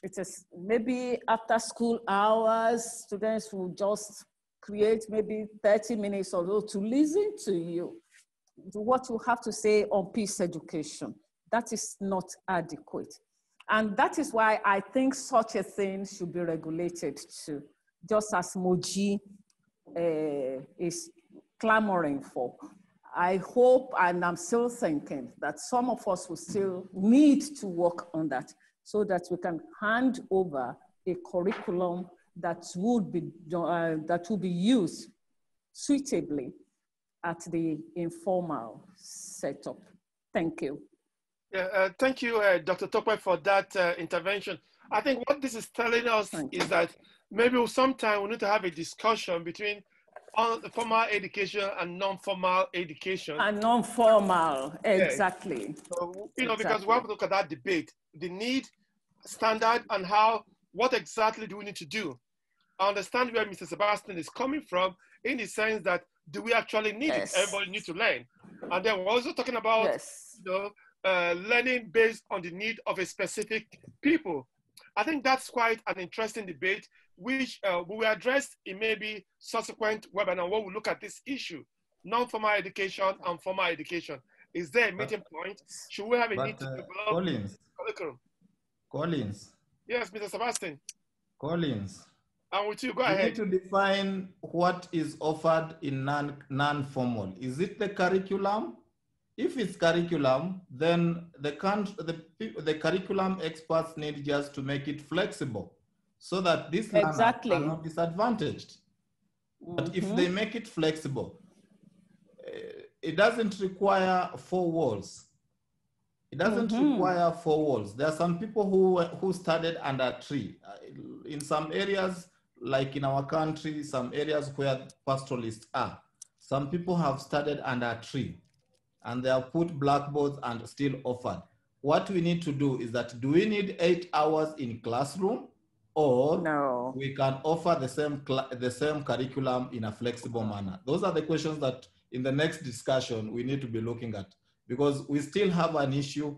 Speaker 1: It is maybe after school hours, students will just create maybe 30 minutes or so to listen to you, what you have to say on peace education. That is not adequate. And that is why I think such a thing should be regulated too, just as Moji is clamoring for. I hope, and I'm still thinking, that some of us will still need to work on that so that we can hand over a curriculum that would be used suitably at the informal setup. Thank you.
Speaker 3: Yeah, thank you, Dr. Tope, for that intervention. I think what this is telling us is that maybe sometime we need to have a discussion between formal education and non-formal education.
Speaker 1: And non-formal, exactly.
Speaker 3: Yeah. So, you know, because we have to look at that debate, the need, standard, and what exactly do we need to do? I understand where Mr. Sebastian is coming from, in the sense that, do we actually need it? Everybody needs to learn. And then we're also talking about, you know, learning based on the need of a specific people. I think that's quite an interesting debate, which we will address in maybe subsequent webinar where we look at this issue, non-formal education and formal education. Is there a meeting point? Should we have a need to develop curriculum?
Speaker 6: Collins.
Speaker 3: Yes, Mr. Sebastian.
Speaker 6: Collins.
Speaker 3: And with you, go ahead.
Speaker 6: You need to define what is offered in non-formal. Is it the curriculum? If it's curriculum, then the curriculum experts need just to make it flexible so that these learners are not disadvantaged. But if they make it flexible, it doesn't require 4 walls. It doesn't require 4 walls. There are some people who studied under a tree. In some areas, like in our country, some areas where pastoralists are, some people have studied under a tree and they have put blackboards and still offered. What we need to do is that, do we need 8 hours in classroom, or we can offer the same curriculum in a flexible manner? Those are the questions that in the next discussion we need to be looking at, because we still have an issue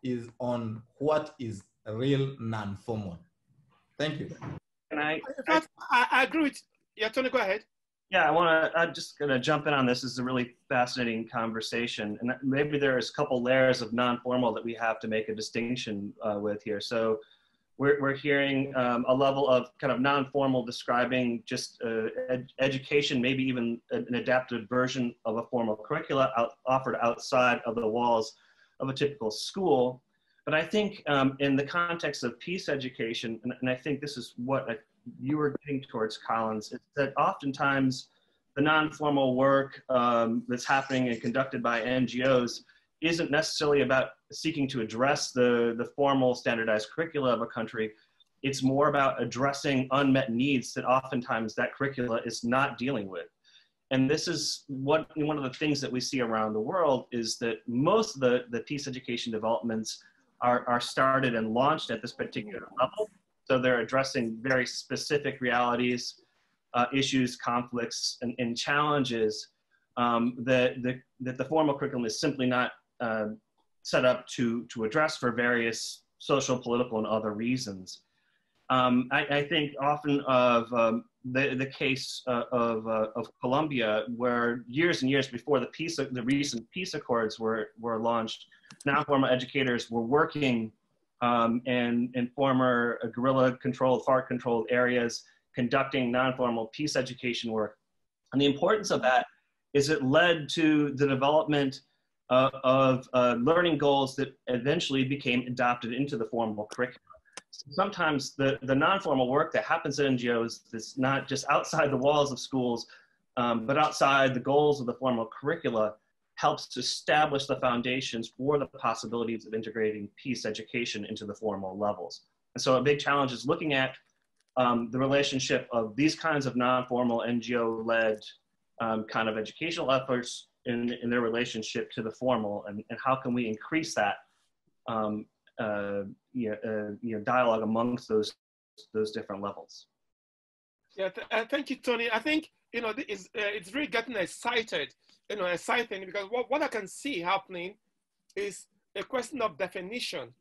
Speaker 6: is on what is real non-formal. Thank you.
Speaker 2: Can I
Speaker 3: agree with you. Yeah, Tony, go ahead.
Speaker 2: Yeah, I'm just going to jump in on this. This is a really fascinating conversation. And maybe there's a couple layers of non-formal that we have to make a distinction with here. So we're hearing a level of kind of non-formal describing just education, maybe even an adapted version of a formal curricula offered outside of the walls of a typical school. But I think in the context of peace education, and I think this is what you were getting towards, Collins, is that oftentimes the non-formal work that's happening and conducted by NGOs isn't necessarily about seeking to address the formal standardized curricula of a country. It's more about addressing unmet needs that oftentimes that curricula is not dealing with. And this is one of the things that we see around the world, is that most of the peace education developments are started and launched at this particular level. So they're addressing very specific realities, issues, conflicts, and challenges that the formal curriculum is simply not set up to address for various social, political, and other reasons. I think often of the case of Colombia, where years and years before the recent peace accords were launched, non-formal educators were working in former guerrilla-controlled, FARC-controlled areas, conducting non-formal peace education work. And the importance of that is it led to the development of learning goals that eventually became adopted into the formal curriculum. So sometimes the non-formal work that happens at NGOs is not just outside the walls of schools, but outside the goals of the formal curricula, helps to establish the foundations for the possibilities of integrating peace education into the formal levels. And so a big challenge is looking at the relationship of these kinds of non-formal NGO-led kind of educational efforts in their relationship to the formal, and how can we increase that dialogue amongst those different levels.
Speaker 3: Yeah, thank you, Tony. I think it's really getting exciting because what I can see happening is a question of definition,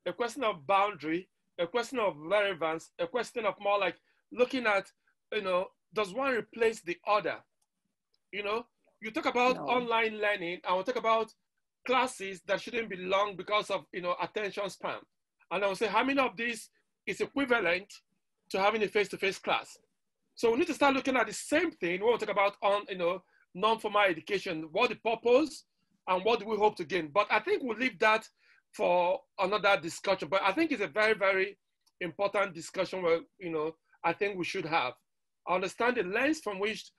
Speaker 3: a question of boundary, a question of relevance, a question of more like looking at does one replace the other? You know, you talk about online learning, and we'll talk about classes that shouldn't be long because of, you know, attention span. And I will say, how many of these is equivalent to having a face-to-face class? So we need to start looking at the same thing when we talk about non-formal education, what the purpose and what do we hope to gain. But I think we'll leave that for another discussion. But I think it's a very, very important discussion where, you know, I think we should have. I understand the lens from which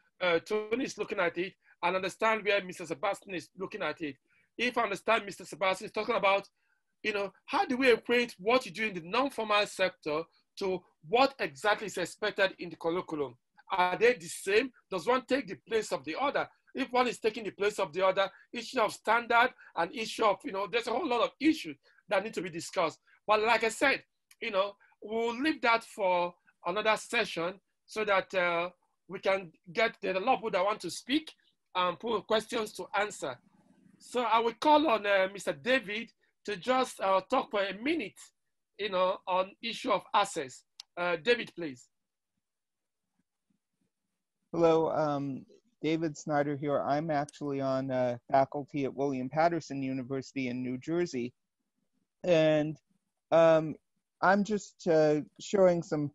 Speaker 3: Tony is looking at it, and understand where Mr. Sebastian is looking at it. If I understand Mr. Sebastian is talking about, you know, how do we equate what you do in the non-formal sector to what exactly is expected in the curriculum? Are they the same? Does one take the place of the other? If one is taking the place of the other, issue of standard and issue of, you know, there's a whole lot of issues that need to be discussed. But like I said, you know, we'll leave that for another session so that we can get the lot of people that want to speak and put questions to answer. So I will call on Mr. David to just talk for a minute, you know, on issue of access. David, please.
Speaker 7: Hello, David Snyder here. I'm actually on faculty at William Patterson University in New Jersey. And I'm just showing some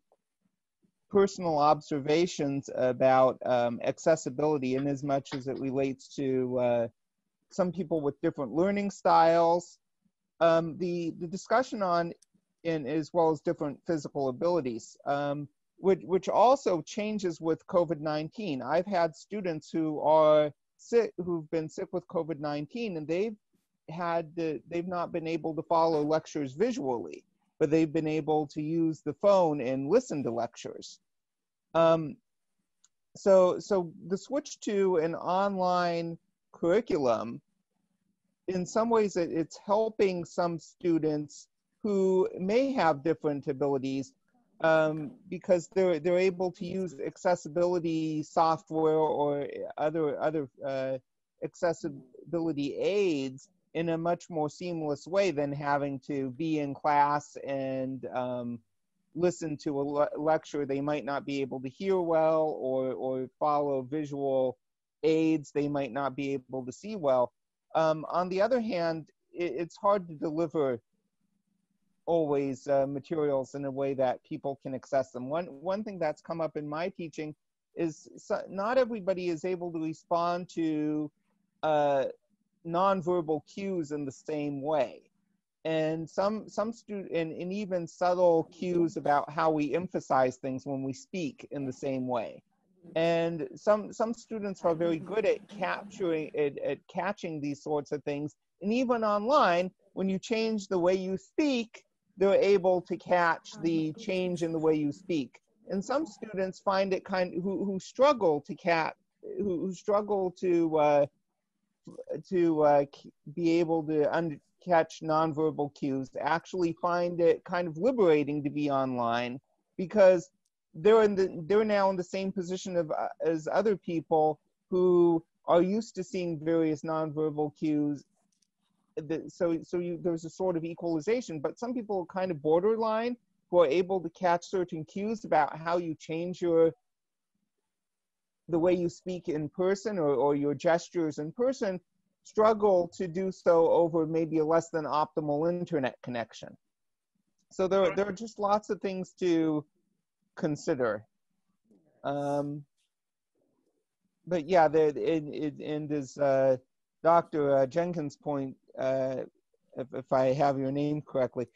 Speaker 7: personal observations about accessibility in as much as it relates to some people with different learning styles, the discussion on, as well as different physical abilities, which also changes with COVID-19. I've had students who are sick, who've been sick with COVID-19, and they've not been able to follow lectures visually, but they've been able to use the phone and listen to lectures. So the switch to an online curriculum, in some ways it's helping some students who may have different abilities because they're able to use accessibility software or other accessibility aids in a much more seamless way than having to be in class and listen to a lecture they might not be able to hear well, or follow visual aids they might not be able to see well. On the other hand, it's hard to deliver always materials in a way that people can access them. One thing that's come up in my teaching is not everybody is able to respond to nonverbal cues in the same way. And some students, and even subtle cues about how we emphasize things when we speak in the same way. And some students are very good at catching these sorts of things. And even online, when you change the way you speak, they're able to catch the change in the way you speak. And some students find it who struggle to be able to catch nonverbal cues, actually find it kind of liberating to be online, because they're now in the same position as other people who are used to seeing various nonverbal cues. There's a sort of equalization, but some people are kind of borderline who are able to catch certain cues about how you change the way you speak in person or your gestures in person, struggle to do so over maybe a less than optimal internet connection. So there are just lots of things to consider. But yeah, and as Dr. Jenkins' point, if I have your name correctly,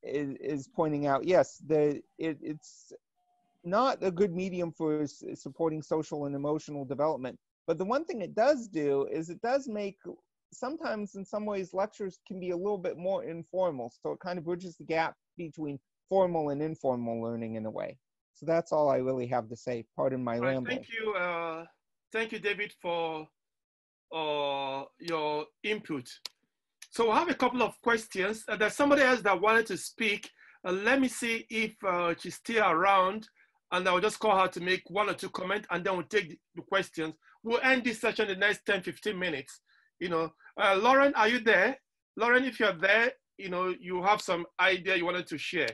Speaker 7: is pointing out, yes, it's not a good medium for supporting social and emotional development. But the one thing it does do is it does make, sometimes in some ways, lectures can be a little bit more informal. So it kind of bridges the gap between formal and informal learning in a way. So that's all I really have to say. Pardon my rambling.
Speaker 3: Thank you, David, for your input. So we'll have a couple of questions. There's somebody else that wanted to speak. Let me see if she's still around, and I'll just call her to make one or two comments, and then we'll take the questions. We'll end this session in the next 10, 15 minutes. You know, Lauren, are you there? Lauren, if you're there, you know, you have some idea you wanted to share.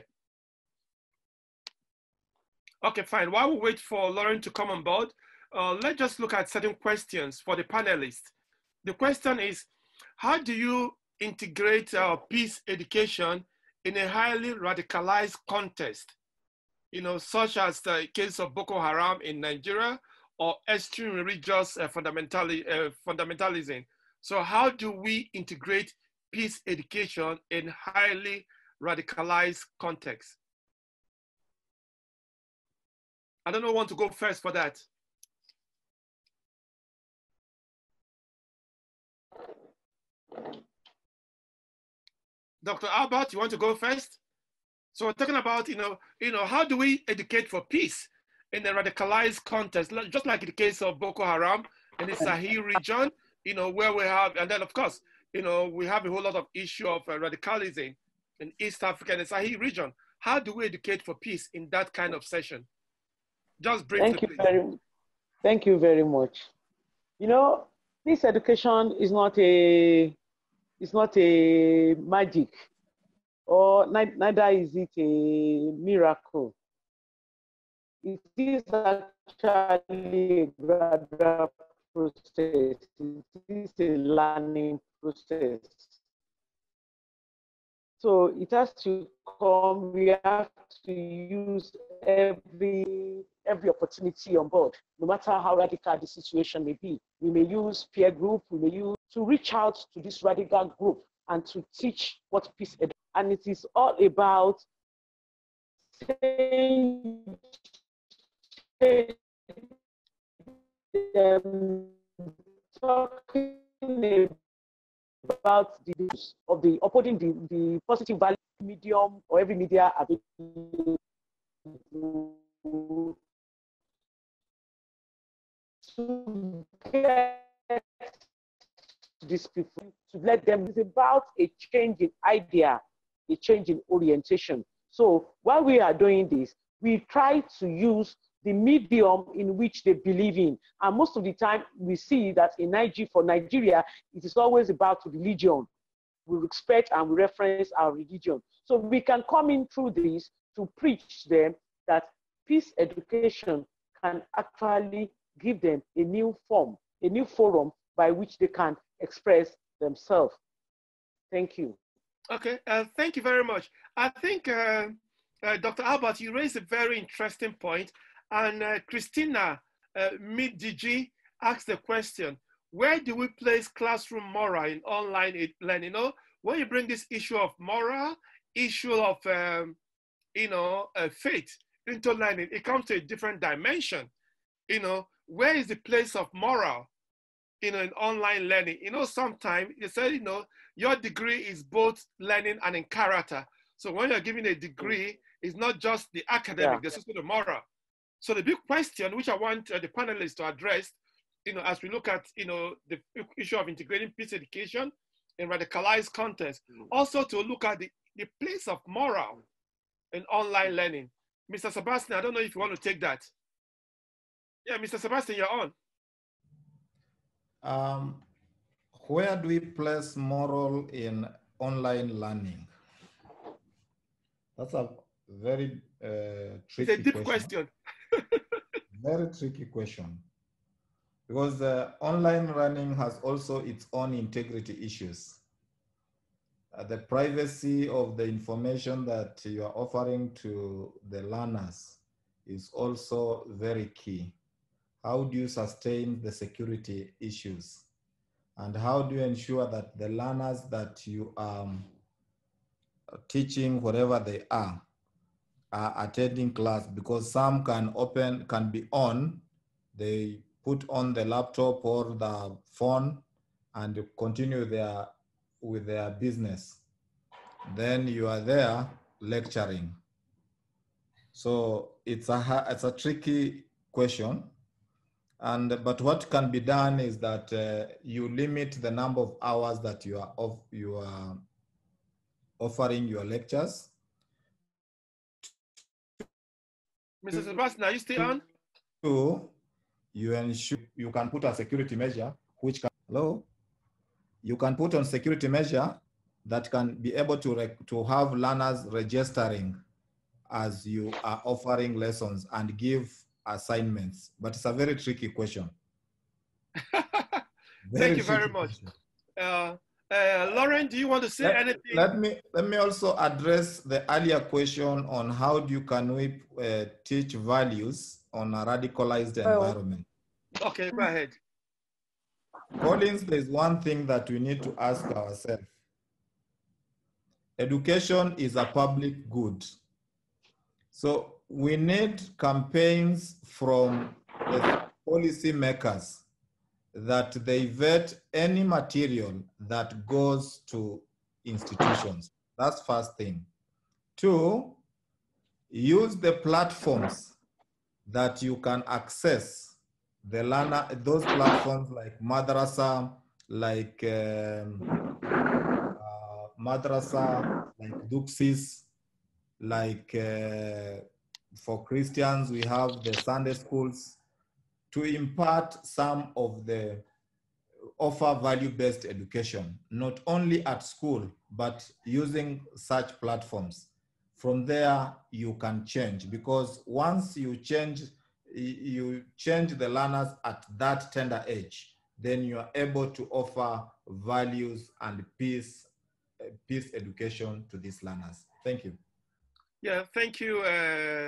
Speaker 3: Okay, fine. While we wait for Lauren to come on board, let's just look at certain questions for the panelists. The question is, how do you integrate peace education in a highly radicalized context, such as the case of Boko Haram in Nigeria or extreme religious fundamentalism? So how do we integrate peace education in highly radicalized context? I don't know who wants to go first for that. Dr. Albert, you want to go first? So we're talking about, how do we educate for peace in a radicalized context, just like in the case of Boko Haram in the Sahel region, where we have, and then of course, we have a whole lot of issue of radicalism in East Africa and the Sahel region. How do we educate for peace in that kind of session? Just briefly,
Speaker 4: thank you very much. Peace education is not a magic, or neither is it a miracle. It is actually a gradual process. It is a learning process. So it has to come. We have to use every opportunity on board, no matter how radical the situation may be. We may use peer group, we may use to reach out to this radical group and to teach what peace is. And it is all about talking about the use of the upholding the positive value medium or every media available to get these people, to let them. It's about a change in idea, a change in orientation. So while we are doing this, we try to use the medium in which they believe in. And most of the time, we see that in for Nigeria, it is always about religion. We respect and we reference our religion. So we can come in through this to preach them that peace education can actually give them a new form, a new forum by which they can express themselves. Thank you.
Speaker 3: Okay, thank you very much. I think, Dr. Albert, you raised a very interesting point. And Christina Midigi asked the question, where do we place classroom moral in online learning? When you bring this issue of moral, issue of, faith into learning, it comes to a different dimension. Where is the place of moral, in online learning? Sometimes you say, your degree is both learning and in character. So when you're giving a degree, it's not just the academic, there's also the moral. So the big question, which I want the panelists to address, as we look at, the issue of integrating peace education in radicalized context, also to look at the place of moral in online learning. Mr. Sebastian, I don't know if you want to take that. Yeah, Mr. Sebastian, you're
Speaker 6: on. Where do we place moral in online learning? That's a very tricky
Speaker 3: it's a deep question.
Speaker 6: Very tricky question. Because online learning has also its own integrity issues. The privacy of the information that you are offering to the learners is also very key. How do you sustain the security issues? And how do you ensure that the learners that you are teaching, wherever they are attending class? Because some can be on, they put on the laptop or the phone and continue with their business. Then you are there lecturing. So it's a tricky question. But what can be done is that you limit the number of hours that you are offering your lectures.
Speaker 3: Mr. Sebastian, are you still on?
Speaker 6: So you ensure you can put a security measure, which can, you can put on security measure that can be able to have learners registering as you are offering lessons and give assignments? But it's a very tricky question.
Speaker 3: Thank you very much. Lauren, do you want to say anything?
Speaker 6: Let me also address the earlier question on how can we teach values on a radicalized environment.
Speaker 3: Okay, go ahead.
Speaker 6: Collins, there's one thing that we need to ask ourselves. Education is a public good. So we need campaigns from the policy makers that they vet any material that goes to institutions. That's first thing. Two, use the platforms that you can access the learner, those platforms like Madrasa, like Duxis, like for Christians, we have the Sunday schools, to impart some of the offer value-based education, not only at school, but using such platforms. From there, you can change, because once you change the learners at that tender age, then you are able to offer values and peace education to these learners. Thank you.
Speaker 3: Yeah, thank you,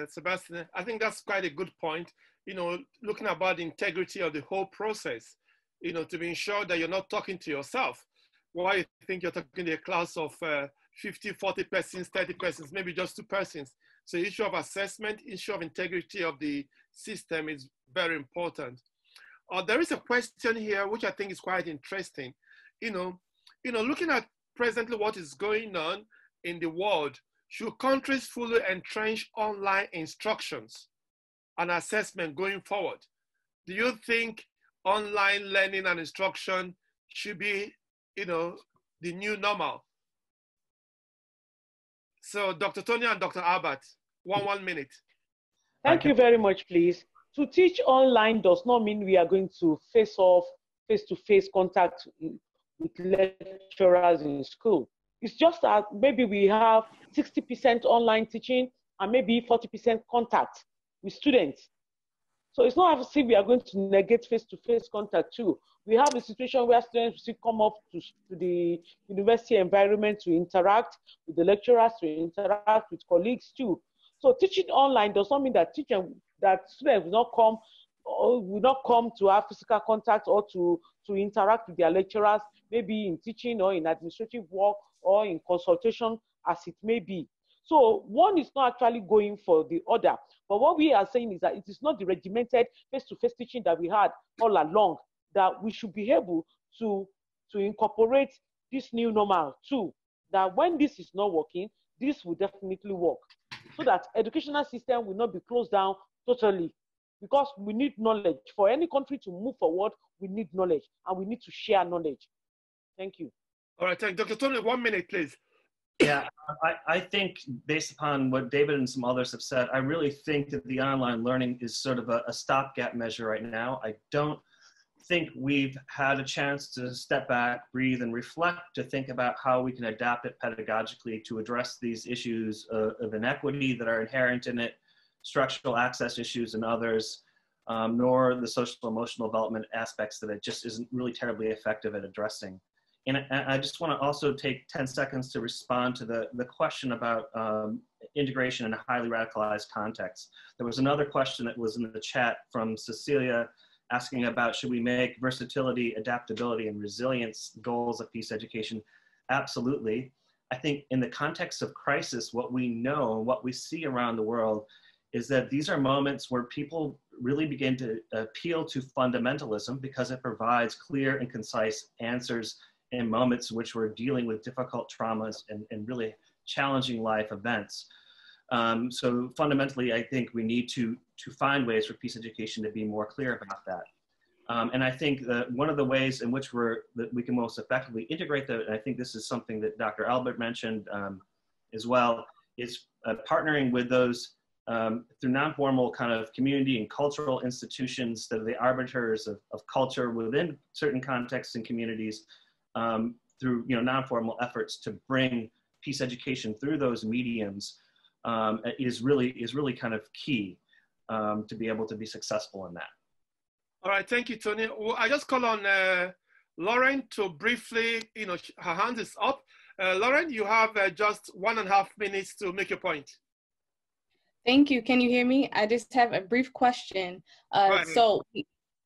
Speaker 3: Sebastian. I think that's quite a good point. You know, looking about the integrity of the whole process, you know, to be sure that you're not talking to yourself. Why you think you're talking to a class of 50, 40 persons, 30 persons, maybe just 2 persons. So issue of assessment, issue of integrity of the system is very important. There is a question here, which I think is quite interesting. You know, looking at presently what is going on in the world, should countries fully entrench online instructions and assessment going forward? Do you think online learning and instruction should be, you know, the new normal? So Dr. Tony and Dr. Albert, one minute.
Speaker 4: Thank you very much, please. To teach online does not mean we are going to face-to-face contact with lecturers in school. It's just that maybe we have 60% online teaching and maybe 40% contact with students. So it's not as if we are going to negate face-to-face contact too. We have a situation where students will come up to the university environment to interact with the lecturers, to interact with colleagues too. So teaching online does not mean that students will not come to have physical contact or to interact with their lecturers, maybe in teaching or in administrative work or in consultation, as it may be. So one is not actually going for the other. But what we are saying is that it is not the regimented face-to-face teaching that we had all along, that we should be able to incorporate this new normal too, that when this is not working, this will definitely work, so that educational system will not be closed down totally, because we need knowledge. For any country to move forward, we need knowledge, and we need to share knowledge. Thank you.
Speaker 3: All right, thank you. Dr. Tony, 1 minute, please.
Speaker 2: Yeah, I think based upon what David and some others have said, I really think that the online learning is sort of a stopgap measure right now. I don't think we've had a chance to step back, breathe, and reflect to think about how we can adapt it pedagogically to address these issues of inequity that are inherent in it, structural access issues and others, nor the social emotional development aspects that it just isn't really terribly effective at addressing. And I just want to also take 10 seconds to respond to the question about integration in a highly radicalized context. There was another question that was in the chat from Cecilia asking about, should we make versatility, adaptability, and resilience goals of peace education? Absolutely. I think in the context of crisis, what we know and what we see around the world is that these are moments where people really begin to appeal to fundamentalism because it provides clear and concise answers in moments in which we're dealing with difficult traumas and really challenging life events. So fundamentally, I think we need to find ways for peace education to be more clear about that. And I think that one of the ways in which we can most effectively integrate that, and I think this is something that Dr. Albert mentioned as well, is partnering with those through non-formal kind of community and cultural institutions that are the arbiters of culture within certain contexts and communities, through non-formal efforts to bring peace education through those mediums. is really kind of key to be able to be successful in that.
Speaker 3: All right, thank you, Tony. Well, I just call on Lauren to briefly, her hand is up. Lauren, you have just 1.5 minutes to make your point.
Speaker 8: Thank you. Can you hear me? I just have a brief question.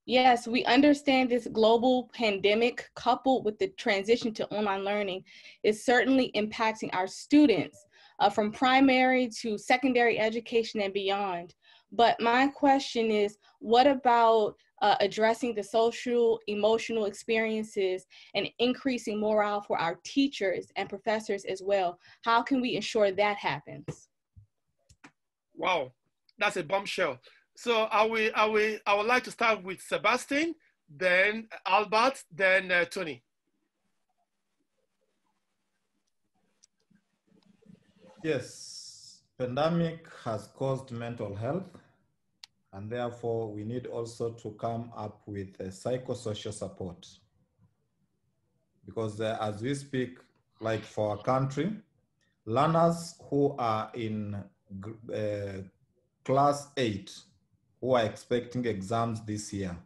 Speaker 8: Yes, we understand this global pandemic coupled with the transition to online learning is certainly impacting our students from primary to secondary education and beyond. But my question is, what about addressing the social, emotional experiences and increasing morale for our teachers and professors as well? How can we ensure that happens?
Speaker 3: Wow, that's a bombshell. So I would like to start with Sebastian, then Albert, then Tony.
Speaker 6: Yes, pandemic has caused mental health, and therefore we need also to come up with a psychosocial support. Because as we speak, like for our country, learners who are in class 8, who are expecting exams this year,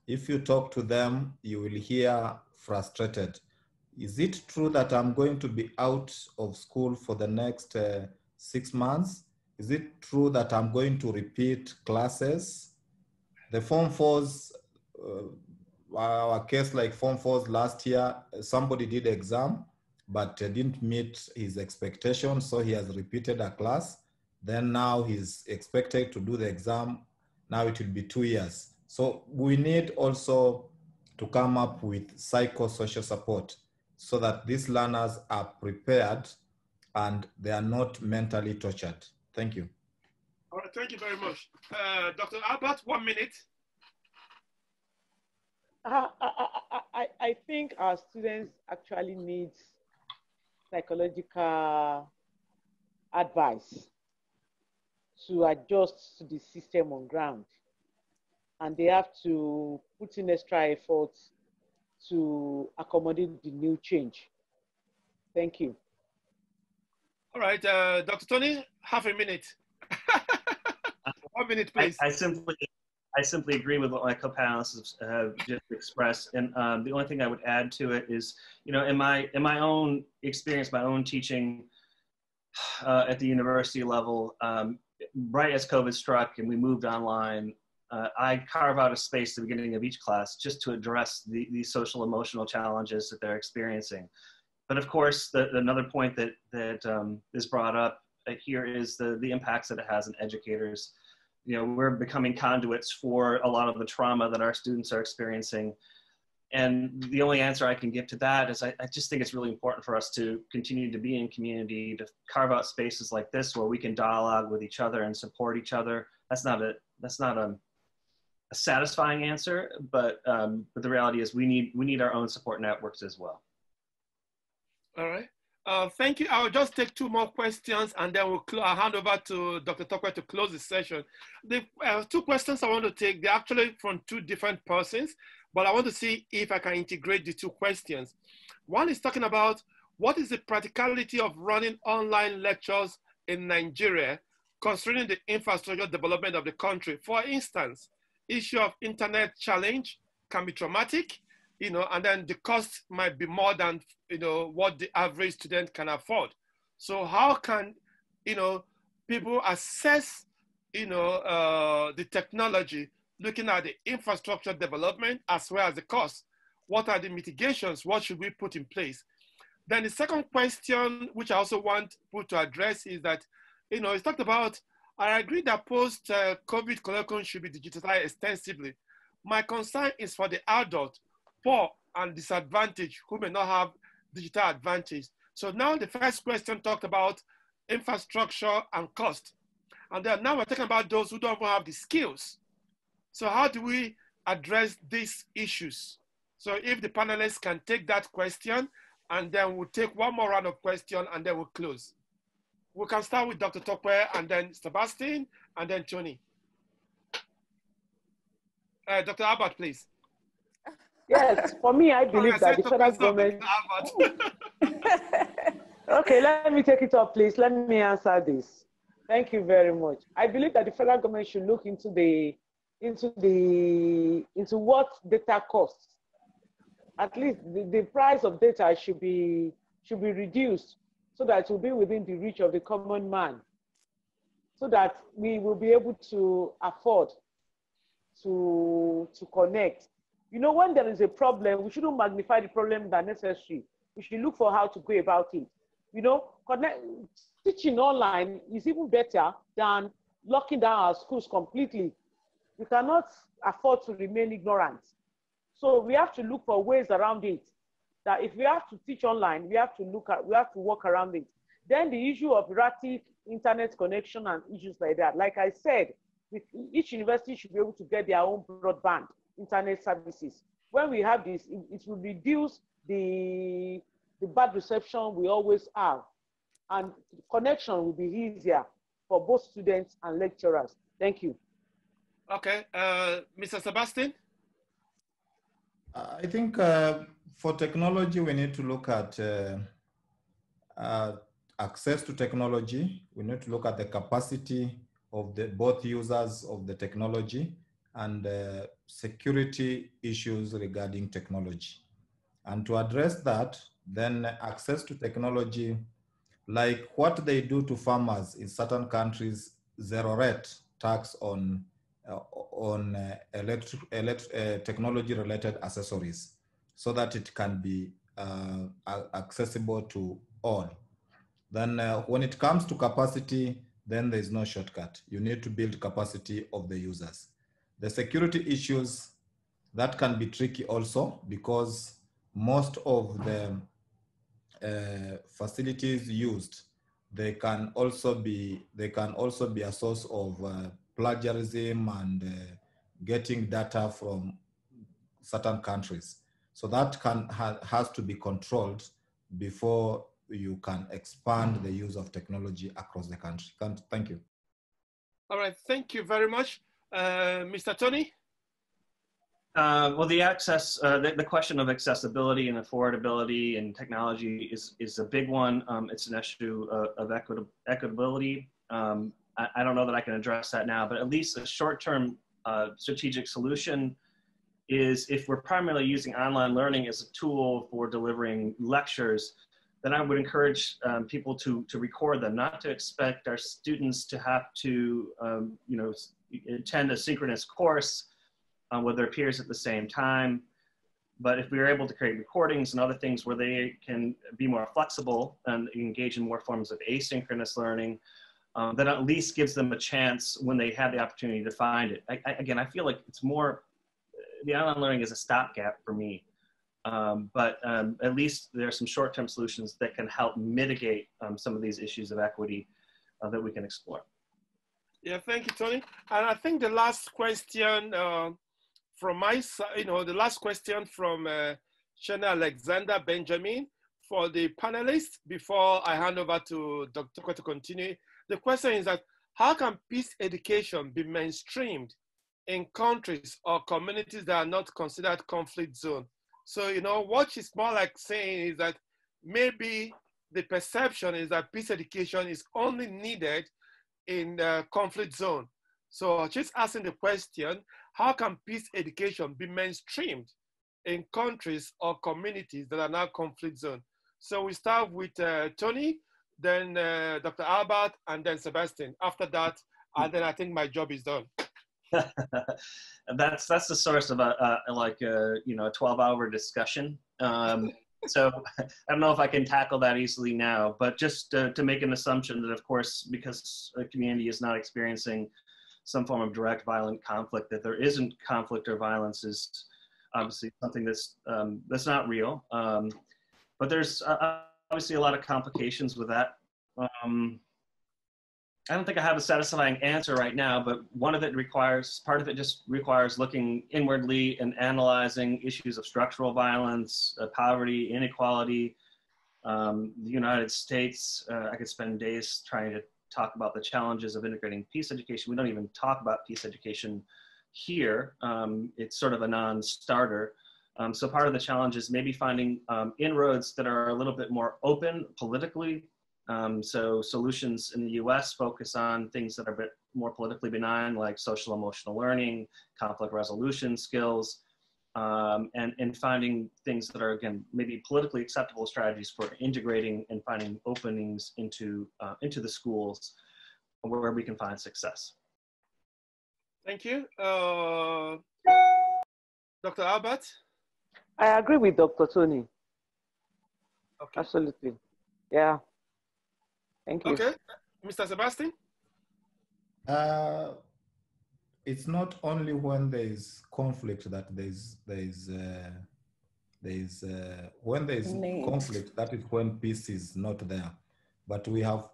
Speaker 6: if you talk to them, you will hear frustrated. Is it true that I'm going to be out of school for the next 6 months? Is it true that I'm going to repeat classes? The Form 4s, our case like Form 4s last year, somebody did exam, but didn't meet his expectations, so he has repeated a class. Then now he's expected to do the exam. Now it will be 2 years. So we need also to come up with psychosocial support so that these learners are prepared and they are not mentally tortured. Thank you.
Speaker 3: All right, thank you very much. Dr. Albert, 1 minute.
Speaker 4: I think our students actually need psychological advice to adjust to the system on ground. And they have to put in extra effort to accommodate the new change. Thank you.
Speaker 3: All right, Dr. Tony, half a minute. 1 minute, please.
Speaker 2: I simply agree with what my co-panelists have just expressed. And the only thing I would add to it is, in my own experience, my own teaching at the university level, right as COVID struck and we moved online, I carve out a space at the beginning of each class just to address these social emotional challenges that they're experiencing. But of course, another point that is brought up here is the impacts that it has on educators. We're becoming conduits for a lot of the trauma that our students are experiencing. And the only answer I can give to that is I just think it's really important for us to continue to be in community, to carve out spaces like this where we can dialogue with each other and support each other. That's not a satisfying answer, but the reality is we need our own support networks as well.
Speaker 3: All right. Thank you. I'll just take 2 more questions and then I'll hand over to Dr. Tokwe to close the session. The 2 questions I want to take, they're actually from 2 different persons, but I want to see if I can integrate the 2 questions. One is talking about what is the practicality of running online lectures in Nigeria, considering the infrastructure development of the country. For instance, issue of internet challenge can be traumatic, and then the cost might be more than, what the average student can afford. So how can, people assess, the technology, looking at the infrastructure development as well as the cost? What are the mitigations? What should we put in place? Then the second question, which I also want people to address is that, it's talked about, I agree that post-COVID curriculum should be digitalized extensively. My concern is for the adult, poor and disadvantaged who may not have digital advantage. So now the first question talked about infrastructure and cost. And then now we're talking about those who don't even have the skills. So how do we address these issues? So if the panelists can take that question, and then we'll take 1 more round of questions and then we'll close. We can start with Dr. Tokwe and then Sebastian and then Tony. Dr. Albert, please.
Speaker 4: Yes, for me, I believe that the federal government... Okay, let me take it up, please. Let me answer this. Thank you very much. I believe that the federal government should look into what data costs. At least the price of data should be reduced so that it will be within the reach of the common man, so that we will be able to afford to connect. You know, when there is a problem, we shouldn't magnify the problem than necessary. We should look for how to go about it. You know, teaching online is even better than locking down our schools completely. We cannot afford to remain ignorant. So we have to look for ways around it. That if we have to teach online, we have to work around it. Then the issue of erratic internet connection and issues like that. Like I said, each university should be able to get their own broadband internet services. When we have this, it will reduce the bad reception we always have, and connection will be easier for both students and lecturers. Thank you.
Speaker 3: Okay, Mr. Sebastian?
Speaker 6: I think for technology, we need to look at access to technology. We need to look at the capacity of both users of the technology and security issues regarding technology. And to address that, then access to technology, like what they do to farmers in certain countries, zero rate tax on technology-related accessories, so that it can be accessible to all. Then when it comes to capacity, then there's no shortcut. You need to build capacity of the users. The security issues, that can be tricky also, because most of the facilities used, they can also be a source of plagiarism and getting data from certain countries. So that has to be controlled before you can expand the use of technology across the country. Thank you.
Speaker 3: All right, thank you very much. Mr. Tony?
Speaker 2: Well, the access, the question of accessibility and affordability and technology is a big one. It's an issue of equitability. I don't know that I can address that now, but at least a short-term strategic solution is, if we're primarily using online learning as a tool for delivering lectures, then I would encourage people to record them, not to expect our students to have to attend a synchronous course with their peers at the same time. But if we are able to create recordings and other things where they can be more flexible and engage in more forms of asynchronous learning, that at least gives them a chance when they have the opportunity to find it. Again, I feel like it's more, the online learning is a stopgap for me. But at least there are some short-term solutions that can help mitigate some of these issues of equity that we can explore.
Speaker 3: Yeah, thank you, Tony. And I think the last question from my side, the last question from Shana Alexander Benjamin for the panelists before I hand over to Dr. Ko to continue. The question is that, how can peace education be mainstreamed in countries or communities that are not considered conflict zone? So, what she's more like saying is that maybe the perception is that peace education is only needed in the conflict zone. So she's asking the question, how can peace education be mainstreamed in countries or communities that are not conflict zone? So we start with Tony, then Dr. Albert, and then Sebastian. After that, and then I think my job is done.
Speaker 2: That's the source of a 12-hour discussion. So I don't know if I can tackle that easily now, but just to make an assumption that, of course, because the community is not experiencing some form of direct violent conflict, that there isn't conflict or violence is obviously something that's not real. But there's obviously a lot of complications with that. I don't think I have a satisfying answer right now, but part of it just requires looking inwardly and analyzing issues of structural violence, poverty, inequality. The United States, I could spend days trying to talk about the challenges of integrating peace education. We don't even talk about peace education here. It's sort of a non-starter. So part of the challenge is maybe finding inroads that are a little bit more open politically, So solutions in the US focus on things that are a bit more politically benign, like social emotional learning, conflict resolution skills, and finding things that are, again, maybe politically acceptable strategies for integrating and finding openings into the schools where we can find success.
Speaker 3: Thank you. Dr. Albert?
Speaker 4: I agree with Dr. Tony.
Speaker 3: Okay.
Speaker 4: Absolutely. Yeah. Thank you.
Speaker 3: Okay. Mr. Sebastian?
Speaker 6: It's not only when there is conflict that when there is conflict, that is when peace is not there. But we have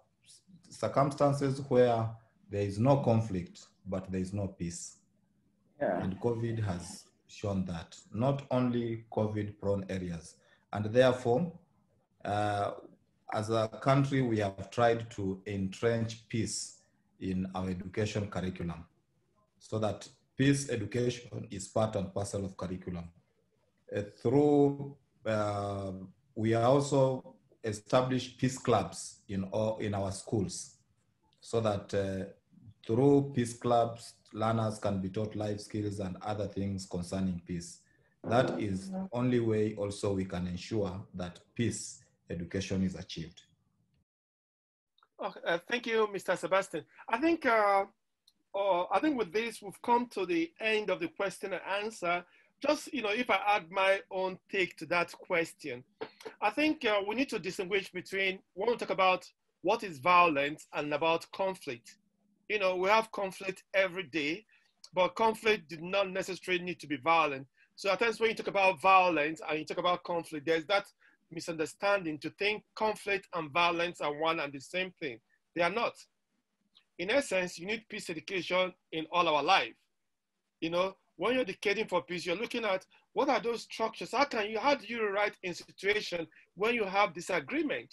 Speaker 6: circumstances where there is no conflict, but there is no peace. Yeah. And COVID has shown that, not only COVID-prone areas. And therefore, as a country, we have tried to entrench peace in our education curriculum so that peace education is part and parcel of curriculum. We also established peace clubs in our schools so that through peace clubs, learners can be taught life skills and other things concerning peace. That is the only way also we can ensure that peace education is achieved.
Speaker 3: Okay, thank you, Mr. Sebastian. I think with this, we've come to the end of the question and answer. Just, if I add my own take to that question, I think we need to distinguish between, when we talk about what is violence and about conflict. We have conflict every day, but conflict did not necessarily need to be violent. So at times when you talk about violence and you talk about conflict, there's that misunderstanding to think conflict and violence are one and the same thing. They are not. In essence, you need peace education in all our life. When you're educating for peace, you're looking at what are those structures? How do you rewrite in situation when you have disagreement?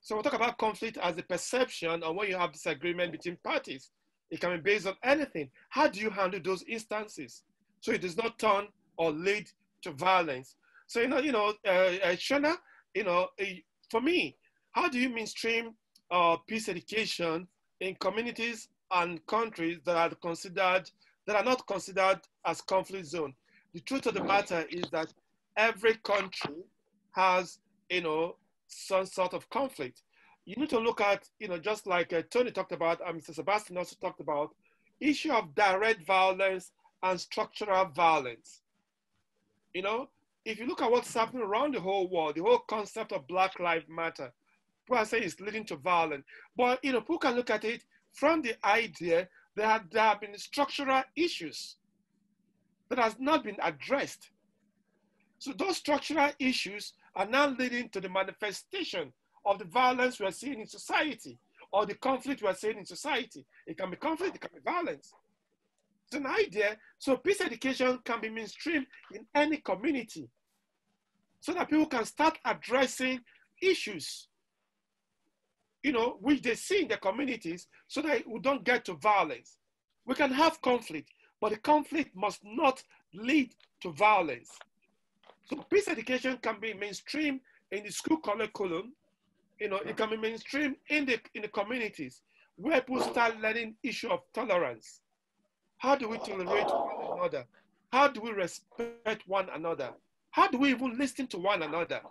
Speaker 3: So we'll talk about conflict as a perception or when you have disagreement between parties. It can be based on anything. How do you handle those instances so it does not turn or lead to violence? So, Shona, for me, how do you mainstream peace education in communities and countries that are not considered as conflict zone? The truth of the matter is that every country has, some sort of conflict. You need to look at, just like Tony talked about, and Mr. Sebastian also talked about, issue of direct violence and structural violence. If you look at what's happening around the whole world, the whole concept of Black Lives Matter, people are saying it's leading to violence. But, people can look at it from the idea that there have been structural issues that has not been addressed. So those structural issues are now leading to the manifestation of the violence we are seeing in society or the conflict we are seeing in society. It can be conflict, it can be violence. It's an idea. So peace education can be mainstreamed in any community so that people can start addressing issues, which they see in the communities so that we don't get to violence. We can have conflict, but the conflict must not lead to violence. So peace education can be mainstream in the school curriculum. It can be mainstream in the communities where people start learning issue of tolerance. How do we tolerate one another? How do we respect one another? How do we even listen to one another?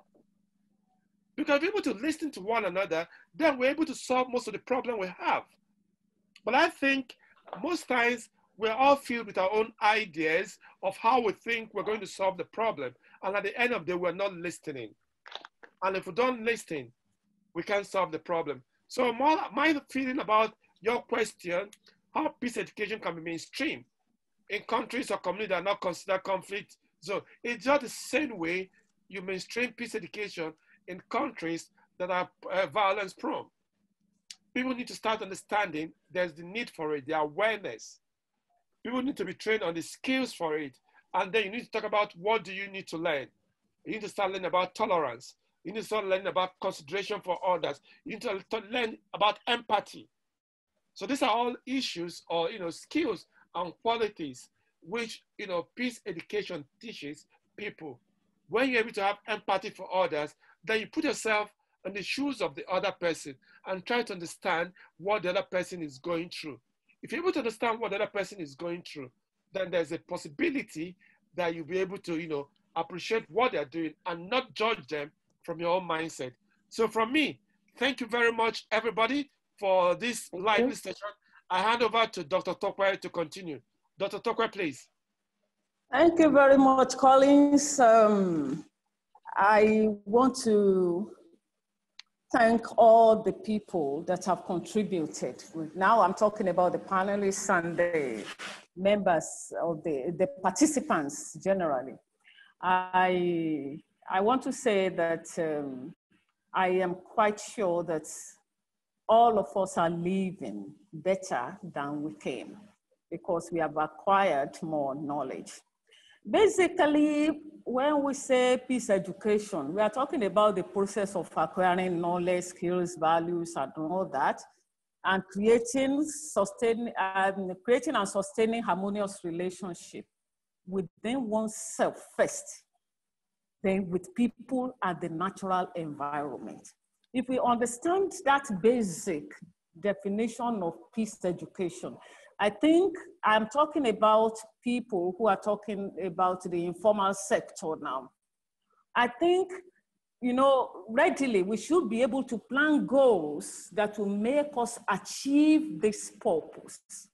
Speaker 3: Because if we're able to listen to one another, then we're able to solve most of the problem we have. But I think most times we're all filled with our own ideas of how we think we're going to solve the problem. And at the end of the day, we're not listening. And if we don't listen, we can't solve the problem. So my feeling about your question, how peace education can be mainstream in countries or communities that are not considered conflict zone, it's just the same way you mainstream peace education in countries that are violence prone. People need to start understanding there's the need for it, the awareness. People need to be trained on the skills for it. And then you need to talk about what do you need to learn. You need to start learning about tolerance. You need to start learning about consideration for others. You need to learn about empathy. So these are all issues or skills and qualities which peace education teaches people. When you're able to have empathy for others, then you put yourself in the shoes of the other person and try to understand what the other person is going through. If you're able to understand what the other person is going through, then there's a possibility that you'll be able to, you know, appreciate what they're doing and not judge them from your own mindset. So from me, thank you very much, everybody, for this lively session. I hand over to Dr. Tokwe to continue. Dr. Tokwe, please.
Speaker 1: Thank you very much, Collins. I want to thank all the people that have contributed. Now I'm talking about the panelists and the members of the participants generally. I want to say that I am quite sure that all of us are living better than we came because we have acquired more knowledge. Basically, when we say peace education, we are talking about the process of acquiring knowledge, skills, values, and all that, and creating and sustaining harmonious relationship within oneself first, then with people and the natural environment. If we understand that basic definition of peace education, I think I'm talking about people who are talking about the informal sector now. I think, you know, readily we should be able to plan goals that will make us achieve this purpose.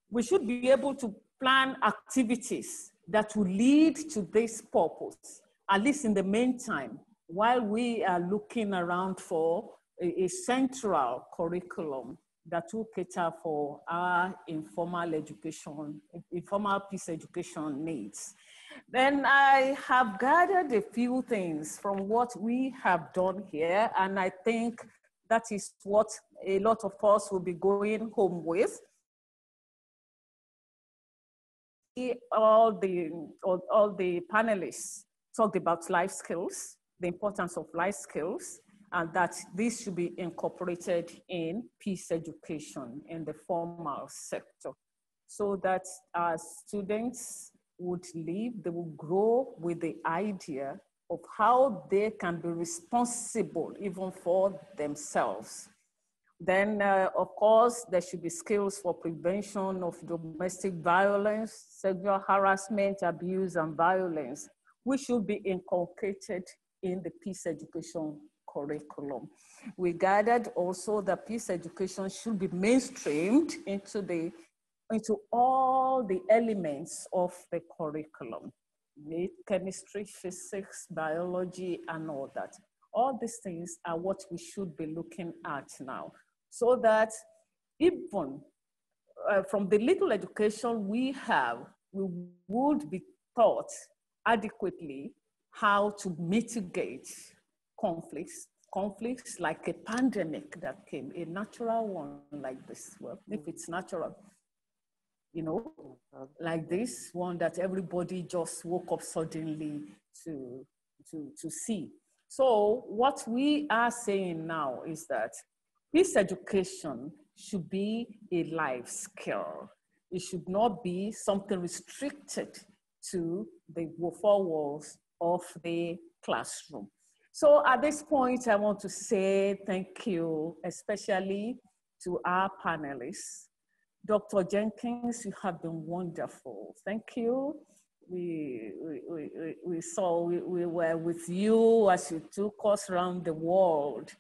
Speaker 1: We should be able to plan activities that will lead to this purpose, at least in the meantime, while we are looking around for a central curriculum that will cater for our informal education, informal peace education needs. Then I have gathered a few things from what we have done here, and I think that is what a lot of us will be going home with. All the panelists talked about life skills, the importance of life skills, and that this should be incorporated in peace education in the formal sector, so that our students would live, they will grow with the idea of how they can be responsible even for themselves. Then, of course, there should be skills for prevention of domestic violence, sexual harassment, abuse, and violence, which should be inculcated in the peace education curriculum. We gathered also that peace education should be mainstreamed into all the elements of the curriculum, chemistry, physics, biology, and all that. All these things are what we should be looking at now, so that even from the little education we have, we would be taught adequately how to mitigate conflicts like a pandemic that came, a natural one like this. Well, if it's natural, you know, like this one that everybody just woke up suddenly to see. So what we are saying now is that peace education should be a life skill. It should not be something restricted to the four walls of the classroom. So at this point, I want to say thank you, especially to our panelists. Dr. Jenkins, you have been wonderful. Thank you. We were with you as you took us around the world,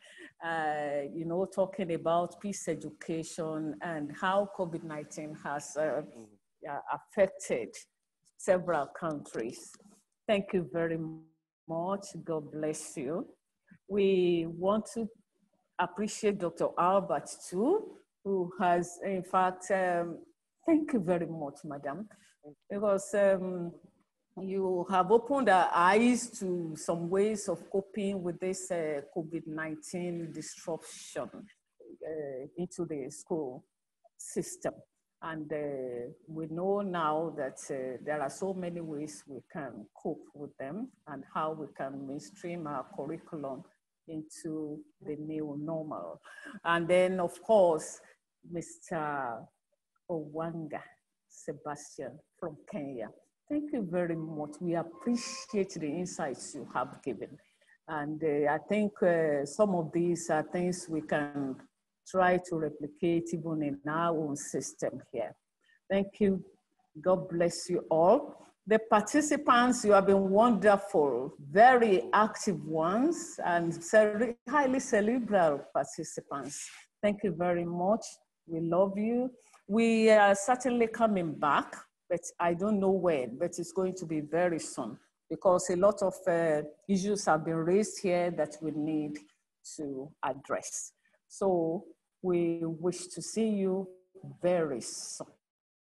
Speaker 1: you know, talking about peace education and how COVID-19 has affected several countries. Thank you very much. God bless you. We want to appreciate Dr. Albert too, who has, in fact, thank you very much, madam, because you have opened our eyes to some ways of coping with this COVID-19 disruption into the school system. And we know now that there are so many ways we can cope with them and how we can mainstream our curriculum into the new normal. And then, of course, Mr. Owanga, Sebastian from Kenya. Thank you very much. We appreciate the insights you have given. And I think some of these are things we can try to replicate even in our own system here. Thank you. God bless you all. The participants, you have been wonderful, very active ones, and highly cerebral participants. Thank you very much. We love you. We are certainly coming back, but I don't know when, but it's going to be very soon because a lot of issues have been raised here that we need to address. So we wish to see you very soon.